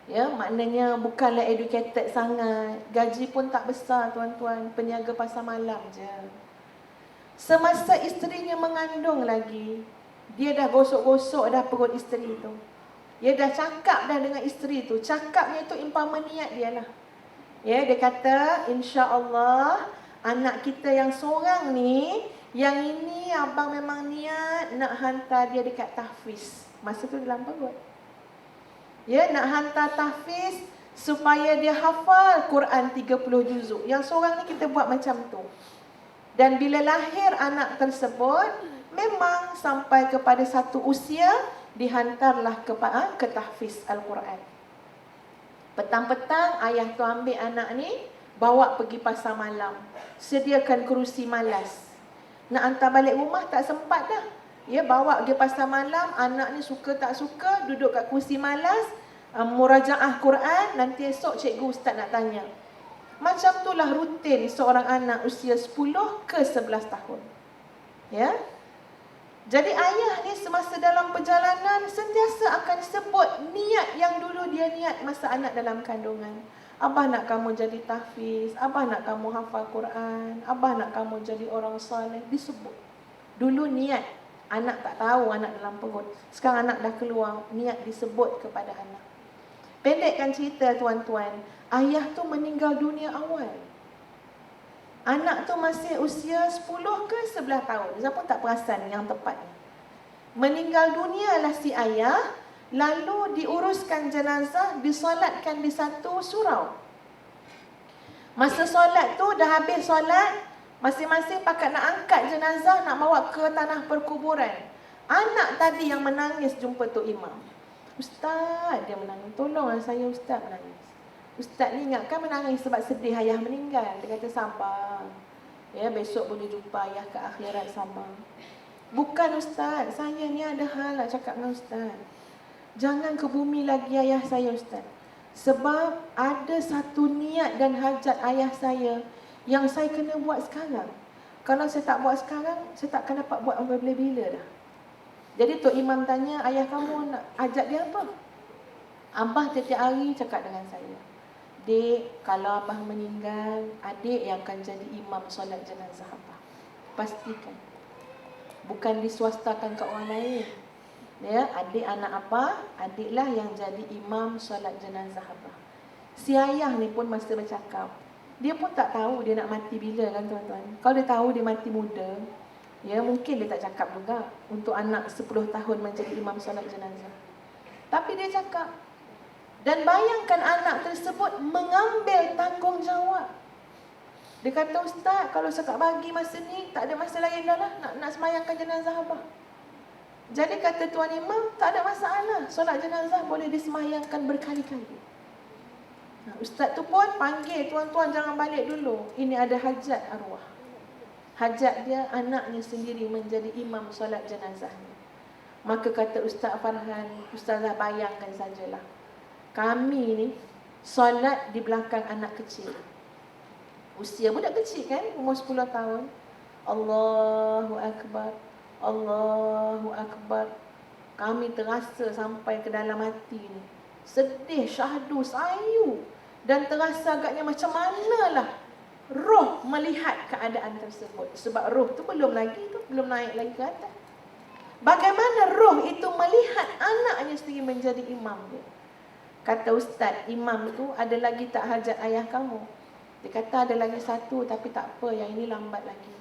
Ya, maknanya bukanlah educated sangat, gaji pun tak besar tuan-tuan, peniaga pasar malam je. Semasa isterinya mengandung lagi, dia dah gosok-gosok dah perut isteri tu. Dia dah cakap dah dengan isteri tu. Cakapnya tu impama niat dia lah. Ya, dia kata, insya-Allah anak kita yang seorang ni, yang ini abang memang niat nak hantar dia dekat tahfiz. Masa tu dalam perut. Ya, nak hantar tahfiz supaya dia hafal Quran 30 juzuk. Yang seorang ni kita buat macam tu. Dan bila lahir anak tersebut, memang sampai kepada satu usia, dihantarlah ke tahfiz Al-Quran. Petang-petang ayah tu ambil anak ni, bawa pergi pasar malam. Sediakan kerusi malas. Nak hantar balik rumah tak sempat dah. Ya, bawa pergi pasar malam, anak ni suka tak suka, duduk kat kursi malas, murajaah Quran, nanti esok cikgu ustaz nak tanya. Macam itulah rutin seorang anak usia 10 ke 11 tahun. Ya. Jadi ayah ni semasa dalam perjalanan sentiasa akan sebut niat yang dulu dia niat masa anak dalam kandungan. Abah nak kamu jadi tahfiz, abah nak kamu hafal Quran, abah nak kamu jadi orang soleh, disebut. Dulu niat, anak tak tahu anak dalam perut. Sekarang anak dah keluar, niat disebut kepada anak. Pendekkan cerita tuan-tuan, ayah tu meninggal dunia awal. Anak tu masih usia 10 ke 11 tahun. Saya pun tak perasan yang tepatnya. Meninggal dunia lah si ayah. Lalu diuruskan jenazah, disolatkan di satu surau. Masa solat tu, dah habis solat, masing-masing pakat nak angkat jenazah, nak bawa ke tanah perkuburan. Anak tadi yang menangis jumpa Tok Imam. Ustaz, dia menangis. Tolonglah saya, Ustaz menangis. Ustaz ni ingatkan menangis sebab sedih ayah meninggal. Dia kata sabar. Ya, besok boleh jumpa ayah ke akhirat, sabar. Bukan Ustaz, saya ni ada hal nak cakap dengan Ustaz. Jangan ke bumi lagi ayah saya Ustaz. Sebab ada satu niat dan hajat ayah saya yang saya kena buat sekarang. Kalau saya tak buat sekarang, saya tak akan dapat buat bila-bila dah. Jadi Tok Imam tanya, ayah kamu nak ajak dia apa? Abah setiap hari cakap dengan saya, Dek, kalau abah meninggal, adik yang akan jadi imam solat jenazah abah. Pastikan. Bukan diswastakan ke orang lain. Ya, adik anak abah, adiklah yang jadi imam solat jenazah abah. Si ayah ni pun masa bercakap, dia pun tak tahu dia nak mati bila kan tuan-tuan. Kalau dia tahu dia mati muda, ya mungkin dia tak cakap juga untuk anak 10 tahun menjadi imam solat jenazah. Tapi dia cakap, dan bayangkan anak tersebut mengambil tanggungjawab. Dia kata, Ustaz, kalau sekak bagi masa ni, tak ada masa lain dah lah nak semayangkan jenazah abah. Jadi kata Tuan Imam, tak ada masalah. Solat jenazah boleh disemayangkan berkali-kali. Ustaz tu pun panggil, tuan-tuan jangan balik dulu. Ini ada hajat arwah. Hajat dia, anaknya sendiri menjadi imam solat jenazah ni. Maka kata Ustaz Farhan, Ustazah bayangkan sajalah. Kami ni solat di belakang anak kecil. Usia budak kecil kan, umur 10 tahun. Allahu Akbar, Allahu Akbar. Kami terasa sampai ke dalam hati ni. Sedih, syahdu, sayu. Dan terasa agaknya macam manalah roh melihat keadaan tersebut. Sebab roh tu belum naik lagi ke atas. Bagaimana roh itu melihat anaknya sendiri menjadi imam dia. Kata Ustaz, imam tu ada lagi tak hajat ayah kamu? Dia kata ada lagi satu, tapi tak apa, yang ini lambat lagi.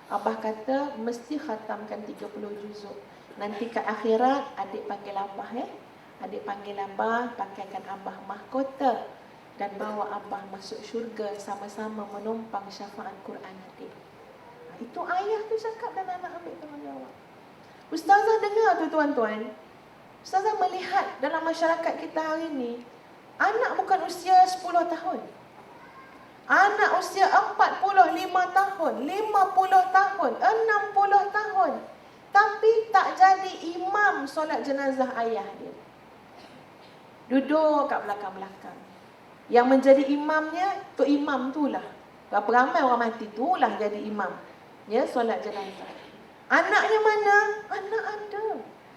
Abah kata mesti khatamkan 30 juzuk. Nanti kat akhirat adik panggil abah Adik panggil abah, pakaikan abah mahkota dan bawa abah masuk syurga sama-sama menumpang syafaat Quran adik. Itu ayah tu cakap dan anak ambil tanggungjawab. Ustazah dengar tu tuan-tuan. Ustazah melihat dalam masyarakat kita hari ini, anak bukan usia 10 tahun. Anak usia 45 tahun, 50 tahun, 60 tahun. Tapi tak jadi imam solat jenazah ayah dia. Duduk kat belakang-belakang. Yang menjadi imamnya, tu imam tu lah. Berapa ramai orang mati tu lah jadi imam. Ya, solat jenazah. Anaknya mana? Anak ada.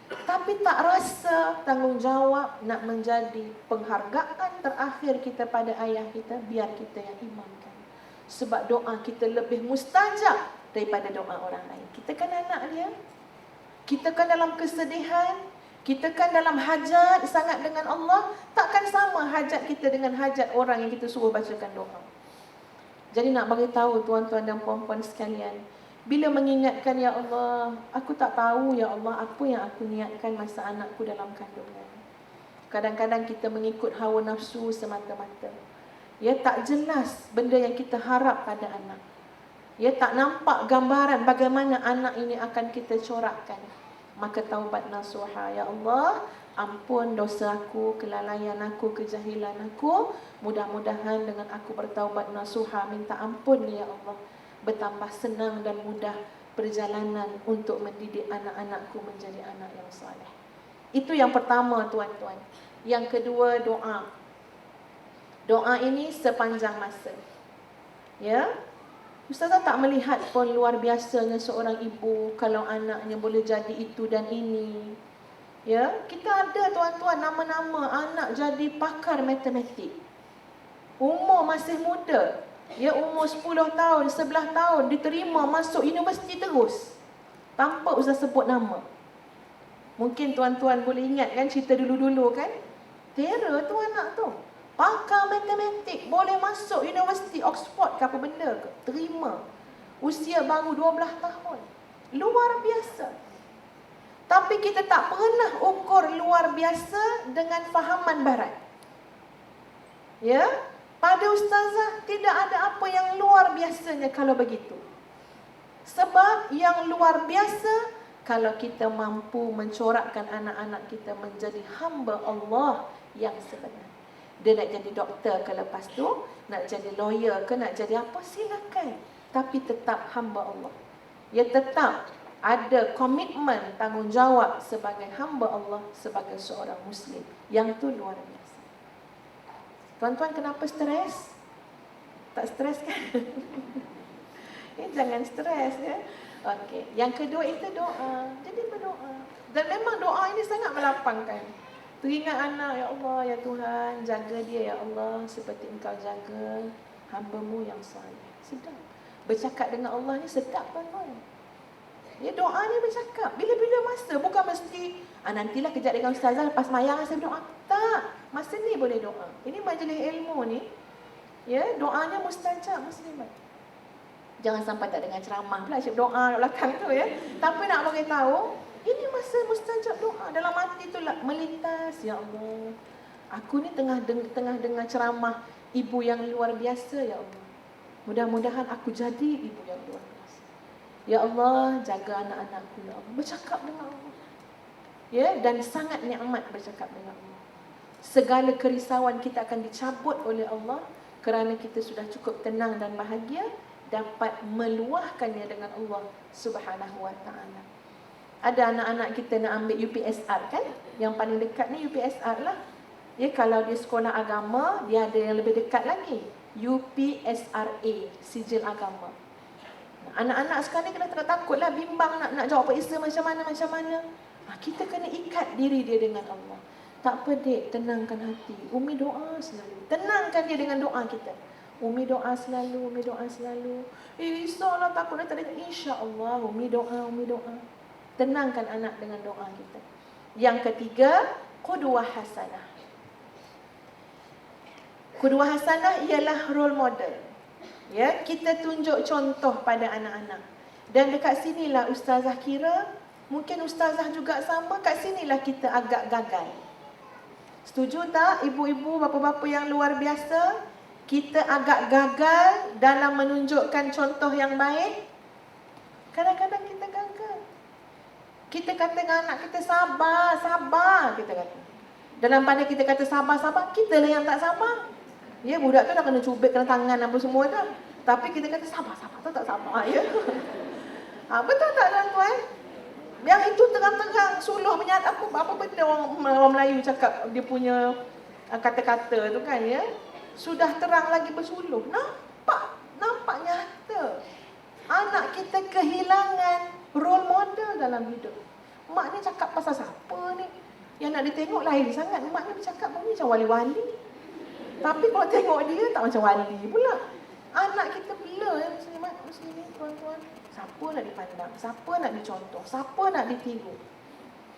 Tapi tak rasa tanggungjawab nak menjadi penghargaan terakhir kita pada ayah kita, biar kita yang imamkan. Sebab doa kita lebih mustajab daripada doa orang lain. Kita kan anak dia. Kita kan dalam kesedihan, kita kan dalam hajat sangat dengan Allah. Takkan sama hajat kita dengan hajat orang yang kita suruh bacakan doa. Jadi nak bagi tahu tuan-tuan dan puan-puan sekalian, bila mengingatkan, ya Allah, aku tak tahu ya Allah apa yang aku niatkan masa anakku dalam kandungan. Kadang-kadang kita mengikut hawa nafsu semata-mata. Ya, tak jelas benda yang kita harap pada anak. Ya, tak nampak gambaran bagaimana anak ini akan kita corakkan. Maka taubat nasuha, ya Allah, ampun dosa aku, kelalaian aku, kejahilan aku. Mudah-mudahan dengan aku bertaubat nasuha, minta ampun ya Allah, bertambah senang dan mudah perjalanan untuk mendidik anak-anakku menjadi anak yang saleh. Itu yang pertama tuan-tuan. Yang kedua, doa. Doa ini sepanjang masa. Ya, Ustazah tak melihat pun luar biasanya seorang ibu kalau anaknya boleh jadi itu dan ini. Ya, kita ada tuan-tuan nama-nama anak jadi pakar matematik. Umur masih muda. Ya, umur 10 tahun, 11 tahun diterima masuk universiti terus. Tanpa usah sebut nama. Mungkin tuan-tuan boleh ingat kan cerita dulu-dulu kan? Tera tu anak tu. Pakar matematik, boleh masuk universiti Oxford ke apa benda ke. Terima. Usia baru 12 tahun. Luar biasa. Tapi kita tak pernah ukur luar biasa dengan fahaman barat. Ya? Pada ustazah tidak ada apa yang luar biasanya kalau begitu. Sebab yang luar biasa kalau kita mampu mencorakkan anak-anak kita menjadi hamba Allah yang sebenar. Dia nak jadi doktor ke lepas tu, nak jadi lawyer ke, nak jadi apa, silakan. Tapi tetap hamba Allah. Ya, tetap ada komitmen tanggungjawab sebagai hamba Allah, sebagai seorang Muslim. Yang tu luar biasa. Tuan-tuan kenapa stres? Tak stres kan? Jangan stres ya. Okey. Yang kedua itu doa. Jadi berdoa. Dan memang doa ini sangat melapangkan. Teringat anak, ya Allah, ya Tuhan, jaga dia ya Allah seperti Engkau jaga hamba-Mu yang saleh. Sedap. Bercakap dengan Allah ni sedap tuan-tuan. Ya, doa ni bercakap. Bila-bila masa. Bukan mesti, nantilah kejap dengan ustazah lepas mayang saya berdoa. Tak. Masa ni boleh doa. Ini majlis ilmu ni. Ya, doanya mustajab muslimat. Jangan sampai tak dengar ceramah pula asyik doa kat belakang tu ya. Tapi nak bagi tahu, ini masa mustajab doa. Dalam hati tu lah melintas, ya Allah. Aku ni tengah dengar ceramah ibu yang luar biasa ya Allah. Mudah-mudahan aku jadi ibu yang luar biasa. Ya Allah, jaga anak-anakku ya Allah. Bercakap dengan Allah. Ya, dan sangat nikmat bercakap dengan Allah. Segala kerisauan kita akan dicabut oleh Allah kerana kita sudah cukup tenang dan bahagia dapat meluahkannya dengan Allah Subhanahu wa taala. Ada anak-anak kita nak ambil UPSR kan? Yang paling dekat ni UPSR lah. Ya, kalau dia sekolah agama, dia ada yang lebih dekat lagi. UPSRA, sijil agama. Anak-anak sekarang ni kena takut lah, bimbang nak jawab periksa macam mana. Kita kena ikat diri dia dengan Allah. Tak apa dek, tenangkan hati. Umi doa selalu. Tenangkan dia dengan doa kita. Umi doa selalu. Risaulah, takut tak ada. InsyaAllah, Umi doa. Tenangkan anak dengan doa kita. Yang ketiga, qudwah hasanah. Qudwah hasanah ialah role model. Ya, kita tunjuk contoh pada anak-anak. Dan dekat sinilah ustazah kira, mungkin ustazah juga sama, kat sinilah kita agak gagal. Setuju tak ibu-ibu, bapa-bapa yang luar biasa? Kita agak gagal dalam menunjukkan contoh yang baik. Kadang-kadang kita gagal. Kita kata dengan anak kita sabar, kita kata. Dalam pada kita kata sabar, kita lah yang tak sabar. Ya, budak tu dah kena cubit, kena tangan apa semua dah. Tapi kita kata sabar, tu tak sabar ya. Betul tak tuan-tuan? Yang itu terang-terang suluh menyat apa benda orang Melayu cakap dia punya kata-kata tu kan ya. Sudah terang lagi bersuluh. Nampak nyata. Anak kita kehilangan role model dalam hidup. Mak ni cakap pasal siapa ni? Yang nak ditengok lain sangat. Mak ni bercakap macam wali-wali. Tapi kalau tengok dia tak macam wali pula. Anak kita bila ya muslimin tuan-tuan. Siapa nak dipandang? Siapa nak dicontoh? Siapa nak ditiru?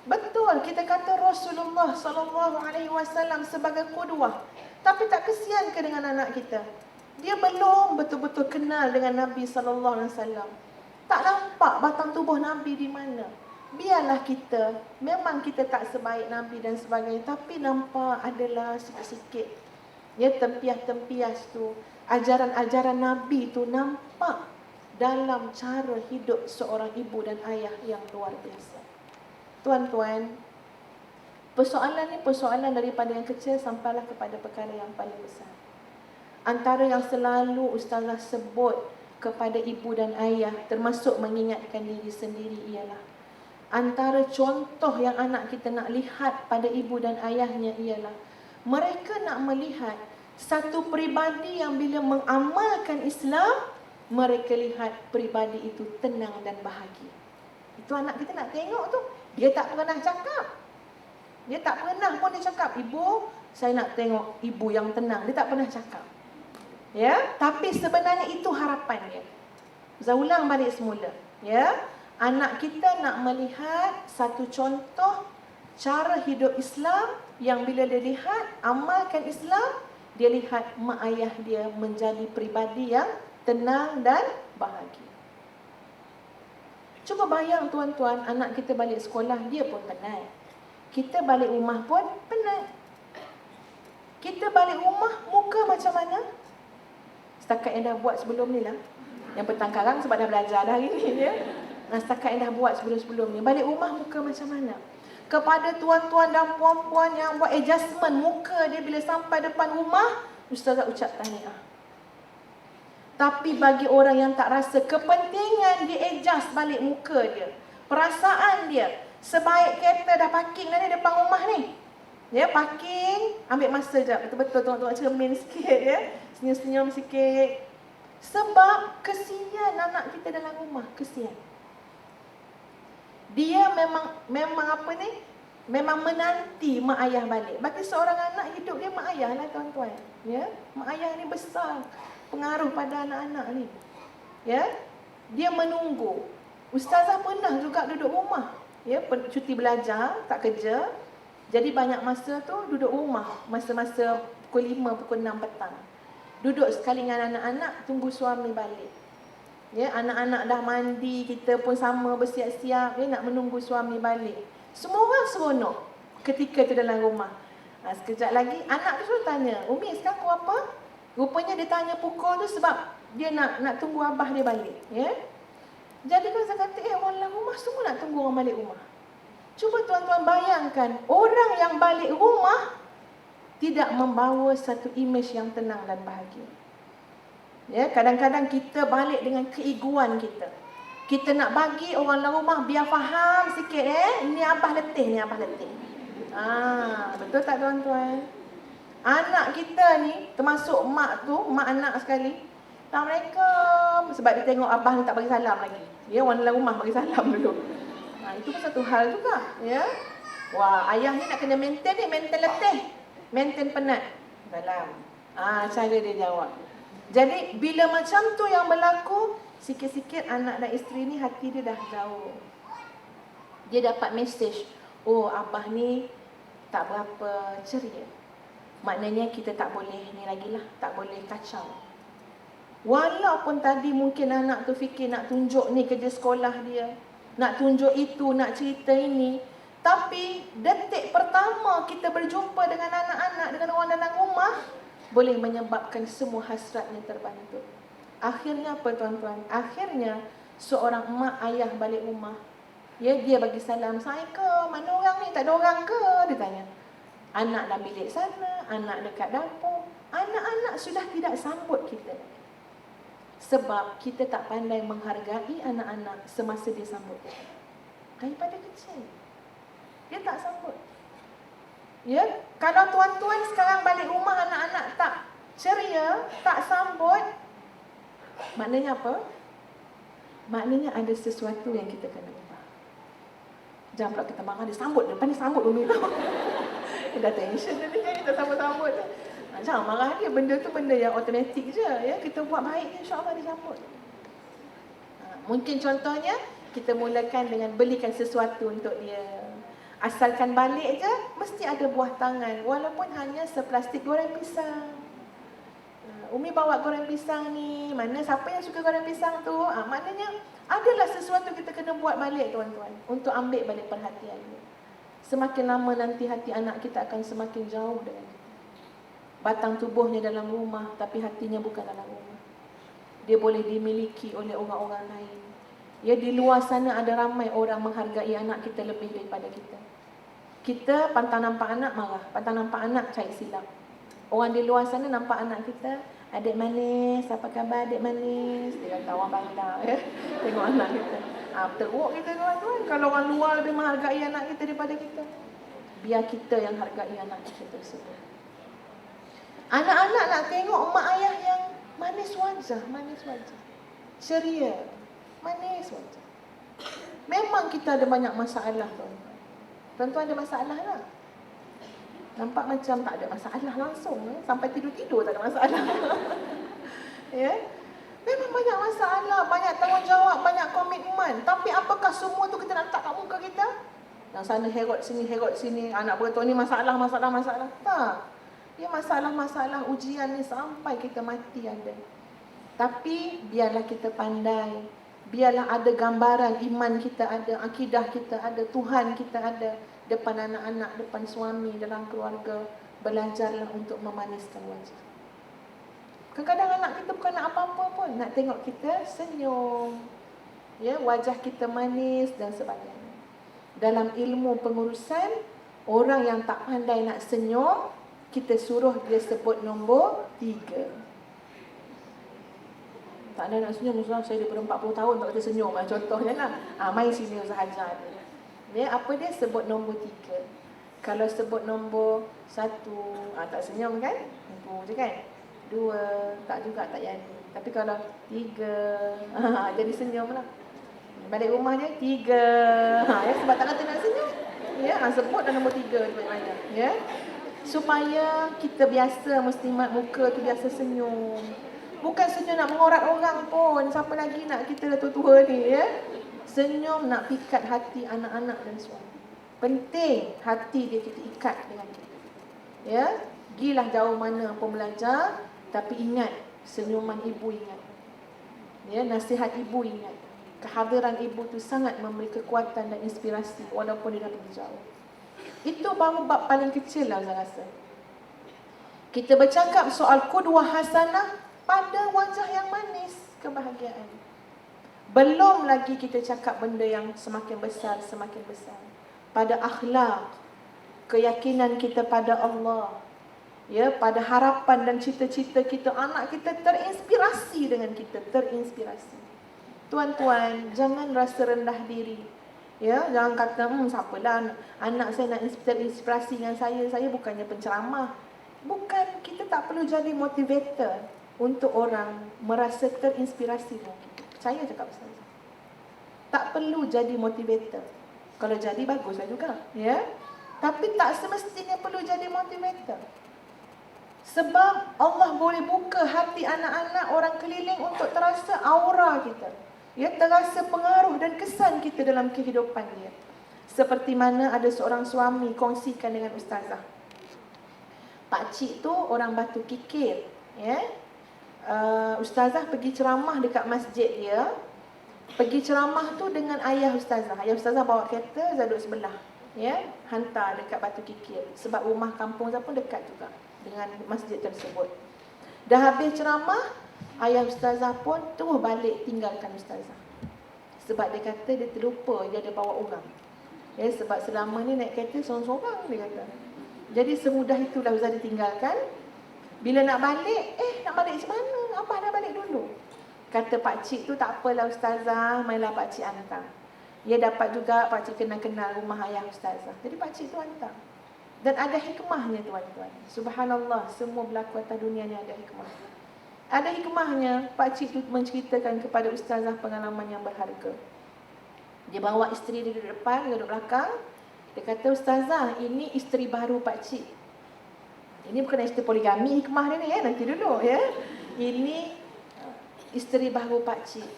Betul, kita kata Rasulullah SAW sebagai qudwah. Tapi tak kesian ke dengan anak kita? Dia belum betul-betul kenal dengan Nabi SAW. Tak nampak batang tubuh Nabi di mana. Biarlah kita, memang kita tak sebaik Nabi dan sebagainya, tapi nampak adalah sikit-sikit. Ya, tempias-tempias tu. Ajaran-ajaran Nabi tu nampak dalam cara hidup seorang ibu dan ayah yang luar biasa. Tuan-tuan, persoalan ni persoalan daripada yang kecil sampailah kepada perkara yang paling besar. Antara yang selalu ustazah sebut kepada ibu dan ayah, termasuk mengingatkan diri sendiri ialah, antara contoh yang anak kita nak lihat pada ibu dan ayahnya ialah, mereka nak melihat satu peribadi yang bila mengamalkan Islam, mereka lihat peribadi itu tenang dan bahagia. Itu anak kita nak tengok tu. Dia tak pernah cakap. Dia tak pernah pun dia cakap, ibu, saya nak tengok ibu yang tenang. Dia tak pernah cakap. Ya, tapi sebenarnya itu harapan dia. Saya ulang balik semula. Ya, anak kita nak melihat satu contoh cara hidup Islam yang bila dia lihat amalkan Islam, dia lihat mak ayah dia menjadi peribadi yang tenang dan bahagia. Cuba bayang tuan-tuan, anak kita balik sekolah, dia pun penat. Kita balik rumah pun penat. Kita balik rumah, muka macam mana? Setakat yang dah buat sebelum ni lah. Yang petang karang sebab dah belajar dah hari ni ya. Setakat yang dah buat sebelum-sebelum ni. Balik rumah muka macam mana? Kepada tuan-tuan dan puan-puan yang buat adjustment muka dia bila sampai depan rumah, ustazah ucap tahniah. Tapi bagi orang yang tak rasa kepentingan, dia adjust balik muka dia, perasaan dia. Sebaik kereta dah parking dah ni depan rumah ni, ya, parking, ambil masa sekejap, betul-betul tengok-tengok cermin sikit ya, senyum-senyum sikit. Sebab kesian anak kita dalam rumah, kesian. Dia memang apa ni? Memang menanti mak ayah balik. Bagi seorang anak, hidup dia mak ayah lah tuan-tuan. Ya, mak ayah ni besar pengaruh pada anak-anak ni. Ya, dia menunggu. Ustazah pernah juga duduk rumah. Ya, cuti belajar, tak kerja. Jadi banyak masa tu duduk rumah. Masa-masa pukul 5, pukul 6 petang. Duduk sekali dengan anak-anak, tunggu suami balik. Ya, anak-anak dah mandi, kita pun sama bersiap-siap, ya, nak menunggu suami balik. Semua orang seronok ketika tu dalam rumah. Sekejap lagi anak tu suruh tanya, Umi sekarang pukul apa? Rupanya dia tanya pukul tu sebab dia nak tunggu abah dia balik. Ya. Jadi kalau saya kata, orang dalam rumah semua nak tunggu orang balik rumah. Cuba tuan-tuan bayangkan, orang yang balik rumah tidak membawa satu imej yang tenang dan bahagia. Ya, kadang-kadang kita balik dengan keegoan kita. Kita nak bagi orang dalam rumah biar faham sikit, ini abah letih, ni abah letih. Betul tak tuan-tuan? Anak kita ni, termasuk mak tu, mak anak sekali, Assalamualaikum, sebab dia tengok abah ni tak bagi salam lagi. Ya, orang dalam rumah bagi salam dulu. Itu pun satu hal juga, ya. Wah, ayah ni nak kena maintain ni, maintain letih, maintain penat. Salam. Cara dia jawab. Jadi bila macam tu yang berlaku, sikit-sikit anak dan isteri ni hati dia dah jauh. Dia dapat mesej, abah ni tak berapa ceria. Maknanya kita tak boleh ni lagi lah, tak boleh kacau. Walaupun tadi mungkin anak tu fikir nak tunjuk ni kerja sekolah dia, nak tunjuk itu, nak cerita ini, tapi detik pertama kita berjumpa dengan anak-anak, dengan orang dalam rumah, boleh menyebabkan semua hasratnya terbantu. Akhirnya apa tuan-tuan? Akhirnya seorang emak ayah balik rumah. Ya, dia bagi salam, Assalamualaikum, mana orang ni? Tak ada orang ke? Dia tanya. Anak dalam bilik sana, anak dekat dapur. Anak-anak sudah tidak sambut kita. Sebab kita tak pandai menghargai anak-anak semasa dia sambut kita. Daripada kecil, dia tak sambut. Ya, kalau tuan-tuan sekarang balik rumah anak-anak tak ceria, tak sambut, maknanya apa? Maknanya ada sesuatu yang kita kena ubah. Jangan pula kita marah, dia sambut, depan dia sambut Umi tu. Dia dah tension dia, kita sambut-sambut. Jangan marah dia, benda tu benda yang automatik je. Ya, kita buat baik, insya-Allah dia sambut. Mungkin contohnya, kita mulakan dengan belikan sesuatu untuk dia. Asalkan balik je, mesti ada buah tangan. Walaupun hanya seplastik goreng pisang. Umi bawa goreng pisang ni. Mana siapa yang suka goreng pisang tu? Maknanya adalah sesuatu kita kena buat balik tuan-tuan. Untuk ambil balik perhatian dia. Semakin lama nanti hati anak kita akan semakin jauh dengan kita. Batang tubuhnya dalam rumah, tapi hatinya bukan dalam rumah. Dia boleh dimiliki oleh orang-orang lain. Ya, di luar sana ada ramai orang menghargai anak kita lebih daripada kita. Kita pantang nampak anak marah, pantang nampak anak cari silap. Orang di luar sana nampak anak kita, adik manis, apa khabar adik manis? Dia kata orang bandar, ya. Tengok anak kita. Teruk kita tuan-tuan. Kalau orang luar lebih menghargai anak kita daripada kita, biar kita yang hargai anak kita tersebut. Anak-anak nak tengok mak ayah yang manis wajah, ceria, manis wajah. Memang kita ada banyak masalah tuan-tuan. Tuan-tuan ada masalah tak? Nampak macam tak ada masalah langsung. Sampai tidur-tidur tak ada masalah. Ya? Memang banyak masalah, banyak tanggungjawab, banyak komitmen. Tapi apakah semua tu kita nak letak kat muka kita? Yang sana herot sini, anak beritahu ni masalah. Tak. Ya, masalah-masalah ujian ni sampai kita mati ada. Tapi biarlah kita pandai. Biarlah ada gambaran iman kita ada, akidah kita ada, Tuhan kita ada depan anak-anak, depan suami, dalam keluarga. Belajarlah untuk memaniskan wajah. Kadang-kadang anak kita bukan nak apa-apa pun, nak tengok kita senyum. Ya, wajah kita manis dan sebagainya. Dalam ilmu pengurusan, orang yang tak pandai nak senyum, kita suruh dia sebut nombor 3. Tak ada nak senyum, saya daripada 40 tahun tak kata senyum. Contohnya lah, main sini sahaja. Dia apa dia sebut nombor 3. Kalau sebut nombor 1, tak senyum kan? Nombor je kan? 2, tak juga, tak jadi. Tapi kalau 3, jadi senyum lah. Balik rumah dia 3. Ya, sebab tak kata nak senyum. Ya, sebut dah nombor 3 banyak-banyak. Ya. Supaya kita biasa muslimat muka tu biasa senyum. Bukan senyum nak mengorat orang pun. Siapa lagi nak kita dah tua-tua ni, ya. Senyum nak pikat hati anak-anak dan suami. Penting hati dia kita ikat dengan kita. Ya. Gilah jauh mana pun belajar, tapi ingat senyuman ibu ingat. Ya, nasihat ibu ingat. Kehadiran ibu tu sangat memberi kekuatan dan inspirasi walaupun dia dah pergi jauh. Itu baru bab paling kecil lah saya rasa. Kita bercakap soal qudwah hasanah pada wajah yang manis, kebahagiaan. Belum lagi kita cakap benda yang semakin besar, semakin besar. Pada akhlak, keyakinan kita pada Allah. Ya, pada harapan dan cita-cita kita, anak kita terinspirasi dengan kita, terinspirasi. Tuan-tuan, jangan rasa rendah diri. Ya, jangan kata, siapalah anak saya nak terinspirasi dengan saya bukannya penceramah. Bukan, kita tak perlu jadi motivator untuk orang merasa terinspirasi dengan kita. Percaya cakap pasal saya. Tak perlu jadi motivator. Kalau jadi, baguslah juga. Ya, tapi tak semestinya perlu jadi motivator. Sebab Allah boleh buka hati anak-anak orang keliling untuk terasa aura kita. Ya, terasa pengaruh dan kesan kita dalam kehidupan dia. Seperti mana ada seorang suami kongsikan dengan ustazah. Pak cik tu orang Batu Kikir. Ya. Ustazah pergi ceramah dekat masjid dia. Pergi ceramah tu dengan ayah ustazah. Ayah ustazah bawa kereta, saya duduk sebelah. Ya, hantar dekat Batu Kikir. Sebab rumah kampung saya pun dekat juga dengan masjid tersebut. Dah habis ceramah, ayah ustazah pun terus balik tinggalkan ustazah. Sebab dia kata dia terlupa dia ada bawa orang. Ya, sebab selama ni naik kereta seorang-seorang dia kata. Jadi semudah itulah ustazah ditinggalkan. Bila nak balik, nak balik macam mana? Abah dah balik dulu. Kata pak cik tu, tak apalah ustazah, mainlah pak cik hantar. Dia dapat juga pak cik kenal-kenal rumah ayah ustazah. Jadi pak cik tu hantar. Dan ada hikmahnya tuan-tuan. Subhanallah, semua berlaku atas dunia ni ada hikmah. Ada hikmahnya, pak cik tu menceritakan kepada ustazah pengalaman yang berharga. Dia bawa isteri dia duduk depan, dia duduk belakang. Dia kata, ustazah, ini isteri baru pak cik. Ini bukan isteri poligami hikmah dia ni, ya, nanti dulu, ya. Ini isteri baru pak cik.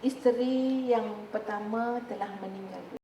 Isteri yang pertama telah meninggal.